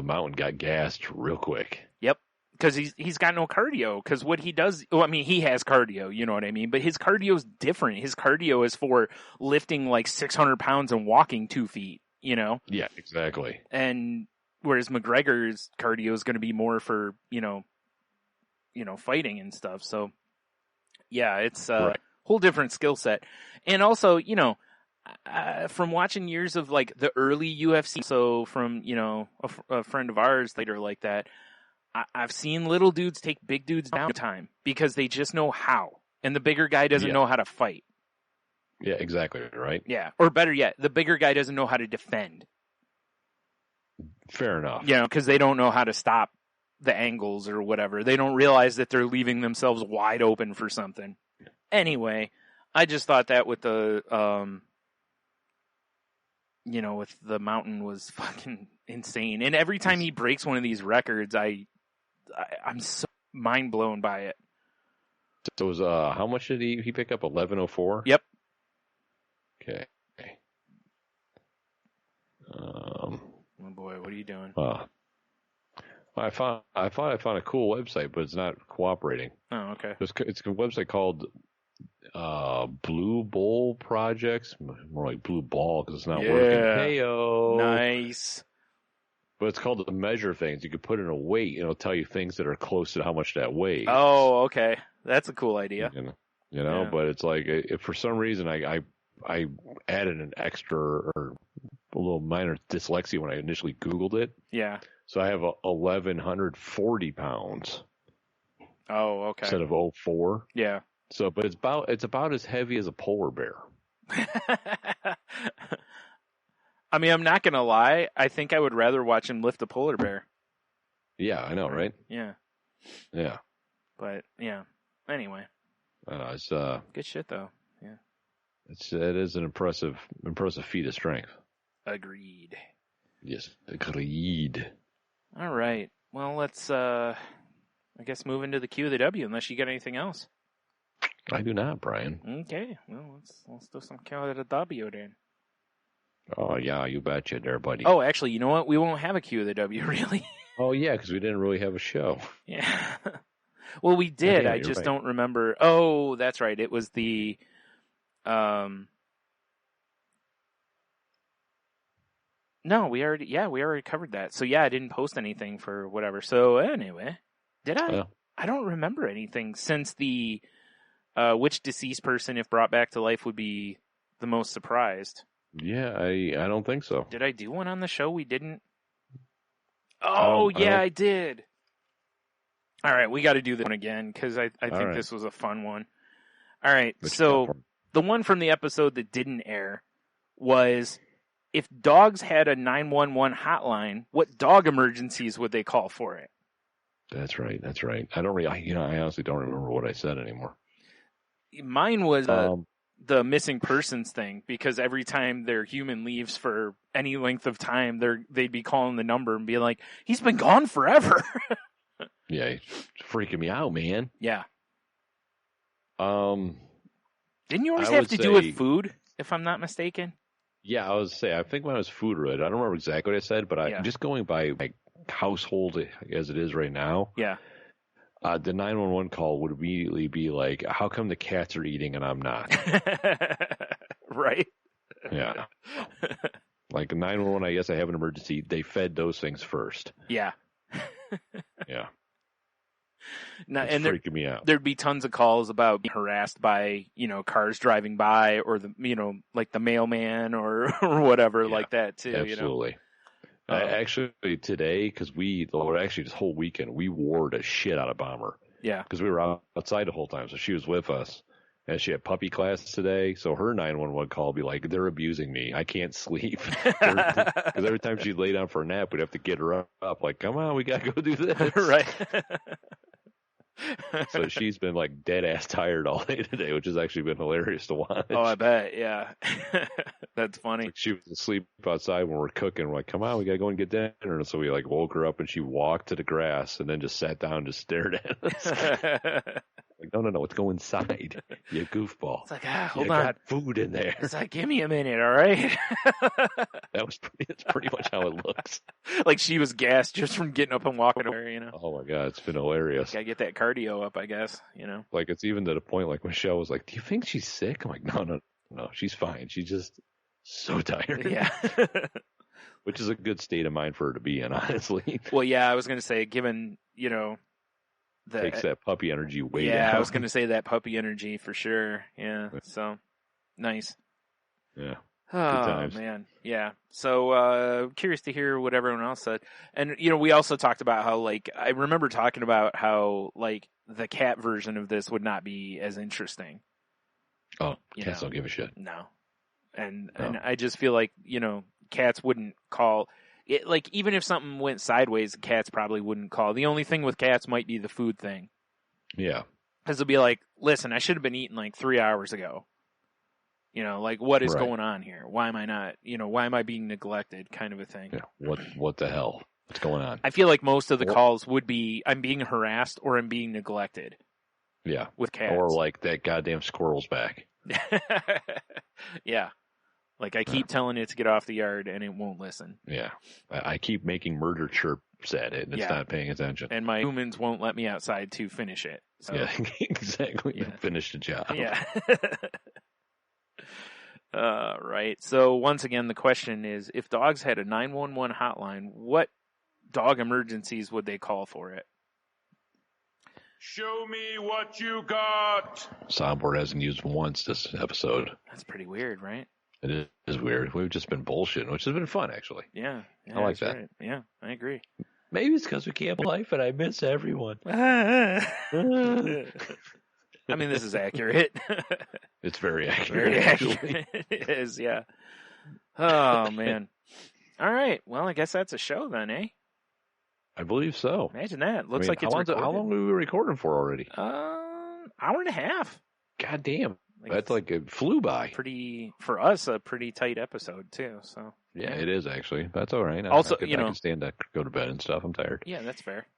Mountain got gassed real quick. Yep, because he's got no cardio. Because what he does, he has cardio, you know what I mean. But his cardio's different. His cardio is for lifting like 600 pounds and walking 2 feet. Yeah, exactly. And whereas McGregor's cardio is going to be more for fighting and stuff. So yeah, it's a whole different skill set. And also, from watching years of like the early UFC, so from a friend of ours later like that, I've seen little dudes take big dudes down time because they just know how, and the bigger guy doesn't know how to fight. Yeah, exactly right. Yeah, or better yet, the bigger guy doesn't know how to defend. Fair enough. Because they don't know how to stop the angles or whatever. They don't realize that they're leaving themselves wide open for something. Anyway, I just thought that with the with the Mountain was fucking insane. And every time he breaks one of these records, I'm so mind blown by it. So it was, how much did he pick up? 1104? Yep. Okay. Oh boy, what are you doing? I thought I found a cool website, but it's not cooperating. Oh, okay. It's a website called Blue Bowl Projects, more like Blue Ball because it's not working. Hey-o. Nice. But it's called the measure things. You could put in a weight, and it'll tell you things that are close to how much that weighs. Oh, okay. That's a cool idea. But it's like if for some reason I added an extra or a little minor dyslexia when I initially Googled it. Yeah. So I have 1,140 pounds. Oh, okay. Instead of 04. Yeah. So, but it's about as heavy as a polar bear. I mean, I'm not gonna lie. I think I would rather watch him lift a polar bear. Yeah, I know, right? Yeah. Yeah. But yeah. Anyway. It's good shit though. Yeah. It is an impressive feat of strength. Agreed. Yes, agreed. All right. Well, let's I guess move into the Q of the W unless you got anything else. I do not, Brian. Okay. Well, let's do some Q of the W then. Oh yeah, you betcha, there, buddy. Oh, actually, you know what? We won't have a Q of the W really. Oh yeah, because we didn't really have a show. Yeah. Well, we did. Yeah, I just right. don't remember. Oh, that's right. It was the No, we already covered that. So yeah, I didn't post anything for whatever. So anyway, did I? I don't remember anything since the which deceased person, if brought back to life, would be the most surprised. Yeah, I don't think so. Did I do one on the show? We didn't. Oh yeah, I did. All right, we got to do this one again because I think this was a fun one. All right, so the one from the episode that didn't air was, if dogs had a 911 hotline, what dog emergencies would they call for it? That's right. I honestly don't remember what I said anymore. Mine was the missing persons thing, because every time their human leaves for any length of time, they'd be calling the number and be like, he's been gone forever. Yeah, he's freaking me out, man. Yeah. Didn't you always have to do with food, if I'm not mistaken? Yeah, I think mine was food related. I don't remember exactly what I said, but I'm just going by like household as it is right now. Yeah. The 911 call would immediately be like, how come the cats are eating and I'm not? Right? Yeah. Like 911, I guess I have an emergency. They fed those things first. Yeah. Yeah. Now, it's freaking me out. There'd be tons of calls about being harassed by, cars driving by, or like the mailman or whatever like that too. Absolutely. Actually, today, because this whole weekend, we wore the shit out of Bomber. Yeah. Because we were outside the whole time, so she was with us. And she had puppy class today, so her 911 call would be like, they're abusing me. I can't sleep. Because every time she'd lay down for a nap, we'd have to get her up. Like, come on, we got to go do this. Right. So she's been like dead ass tired all day today, which has actually been hilarious to watch. Oh, I bet. Yeah. That's funny. Like she was asleep outside when we're cooking. We're like, come on, we got to go and get dinner. And so we like woke her up and she walked to the grass and then just sat down and just stared at us. Like, no, let's go inside. You goofball. It's like, hold on. Got food in there. It's like, give me a minute, all right? That's pretty much how it looks. Like she was gassed just from getting up and walking over, Oh my God, it's been hilarious. Gotta get that cardio up, I guess, Like it's even to the point like Michelle was like, do you think she's sick? I'm like, no, she's fine. She's just so tired. Yeah. Which is a good state of mind for her to be in, honestly. Well, yeah, I was going to say, given, takes that puppy energy way down. Yeah, I was going to say that puppy energy for sure. Yeah, so nice. Yeah. Oh, man. Yeah. So, curious to hear what everyone else said. And, we also talked about how, like, I remember talking about how, like, the cat version of this would not be as interesting. Oh, cats don't give a shit. No. And I just feel like, cats wouldn't call it, like, even if something went sideways, cats probably wouldn't call. The only thing with cats might be the food thing. Yeah. Because they'll be like, listen, I should have been eating like 3 hours ago. Like, what is going on here? Why am I not, why am I being neglected, kind of a thing. Yeah. What the hell? What's going on? I feel like most of the calls would be, I'm being harassed or I'm being neglected. Yeah. With cats. Or like, that goddamn squirrel's back. Yeah. Like, I keep telling it to get off the yard, and it won't listen. Yeah. I keep making murder chirps at it, and it's not paying attention. And my humans won't let me outside to finish it. So. Yeah, exactly. Yeah. Finish the job. Yeah. Right. So, once again, the question is, if dogs had a 911 hotline, what dog emergencies would they call for it? Show me what you got. Soundboard hasn't used once this episode. That's pretty weird, right? It is weird. We've just been bullshitting, which has been fun, actually. Yeah. I like that. Right. Yeah, I agree. Maybe it's because we can't life and I miss everyone. I mean, this is accurate. It's very accurate. Very accurate. It is, yeah. Oh, man. All right. Well, I guess that's a show then, eh? I believe so. Imagine that. Looks like it's recorded. How long were we recording for already? Hour and a half. God damn. That's like it flew by. For us, a pretty tight episode too. So yeah, it is actually. That's all right. Also, I can stand to go to bed and stuff. I'm tired. Yeah, that's fair.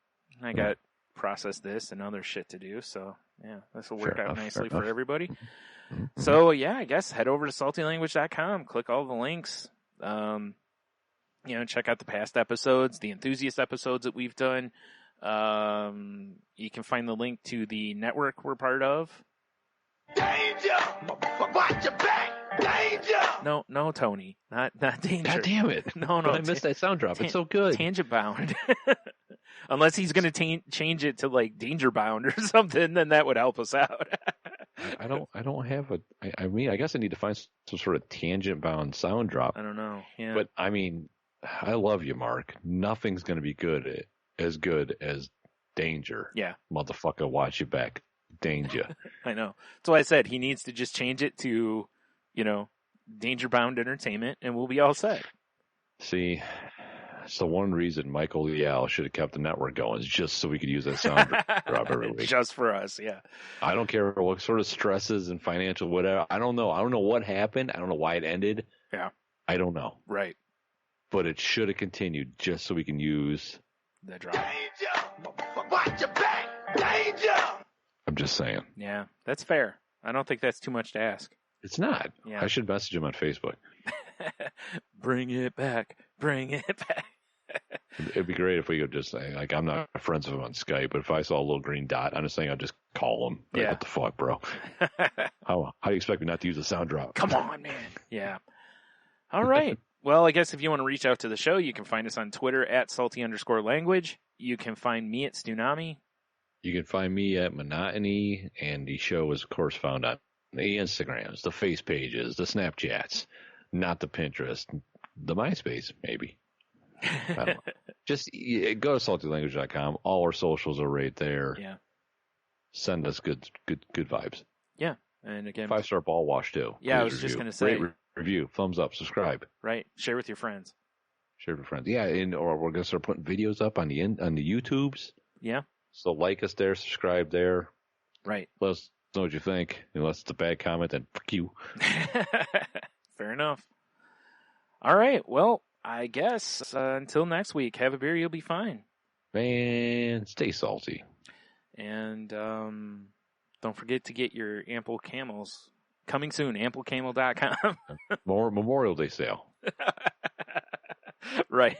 I got process this and other shit to do. So yeah, this will work out nicely for everybody. Mm-hmm. So yeah, I guess head over to saltylanguage.com, click all the links. Check out the past episodes, the enthusiast episodes that we've done. You can find the link to the network we're part of. Danger! Watch your back! Danger! No, Tony. Not danger. God damn it. No. But I missed that sound drop. It's so good. Tangent bound. Unless he's going to change it to like danger bound or something, then that would help us out. I don't have I mean, I guess I need to find some sort of tangent bound sound drop. I don't know. Yeah. But I mean, I love you, Mark. Nothing's going to be as good as danger. Yeah. Motherfucker, watch your back. Danger. I know. That's why I said he needs to just change it to, danger bound entertainment and we'll be all set. See, so one reason Michael Leal should have kept the network going is just so we could use that sound drop every week. Just for us, yeah. I don't care what sort of stresses and financial whatever. I don't know. I don't know what happened. I don't know why it ended. Yeah. I don't know. Right. But it should have continued just so we can use the drop. Danger! Watch your back! Danger! I'm just saying. Yeah, that's fair. I don't think that's too much to ask. It's not. Yeah. I should message him on Facebook. Bring it back. Bring it back. It'd be great if we could just say, like, I'm not friends with him on Skype, but if I saw a little green dot, I'm just saying I'd just call him. Like, yeah. What the fuck, bro? How do you expect me not to use a sound drop? Come on, man. Yeah. All right. Well, I guess if you want to reach out to the show, you can find us on Twitter at @salty_language. You can find me at Stunami. You can find me at Monotony, and the show is, of course, found on the Instagrams, the face pages, the Snapchats, not the Pinterest, the MySpace, maybe. I don't know. Just go to saltylanguage.com. All our socials are right there. Yeah. Send us good vibes. Yeah. And again, 5-star ball wash too. Yeah, Please I was just going to say. Rate, review, thumbs up, subscribe. Right. Share with your friends. Share with friends. Yeah, or we're going to start putting videos up on the YouTubes. Yeah. So like us there, subscribe there. Right. Let us know what you think. Unless it's a bad comment, then fuck you. Fair enough. All right. Well, I guess until next week, have a beer, you'll be fine. Man, stay salty. And don't forget to get your Ample Camels. Coming soon, amplecamel.com. More Memorial Day sale. Right.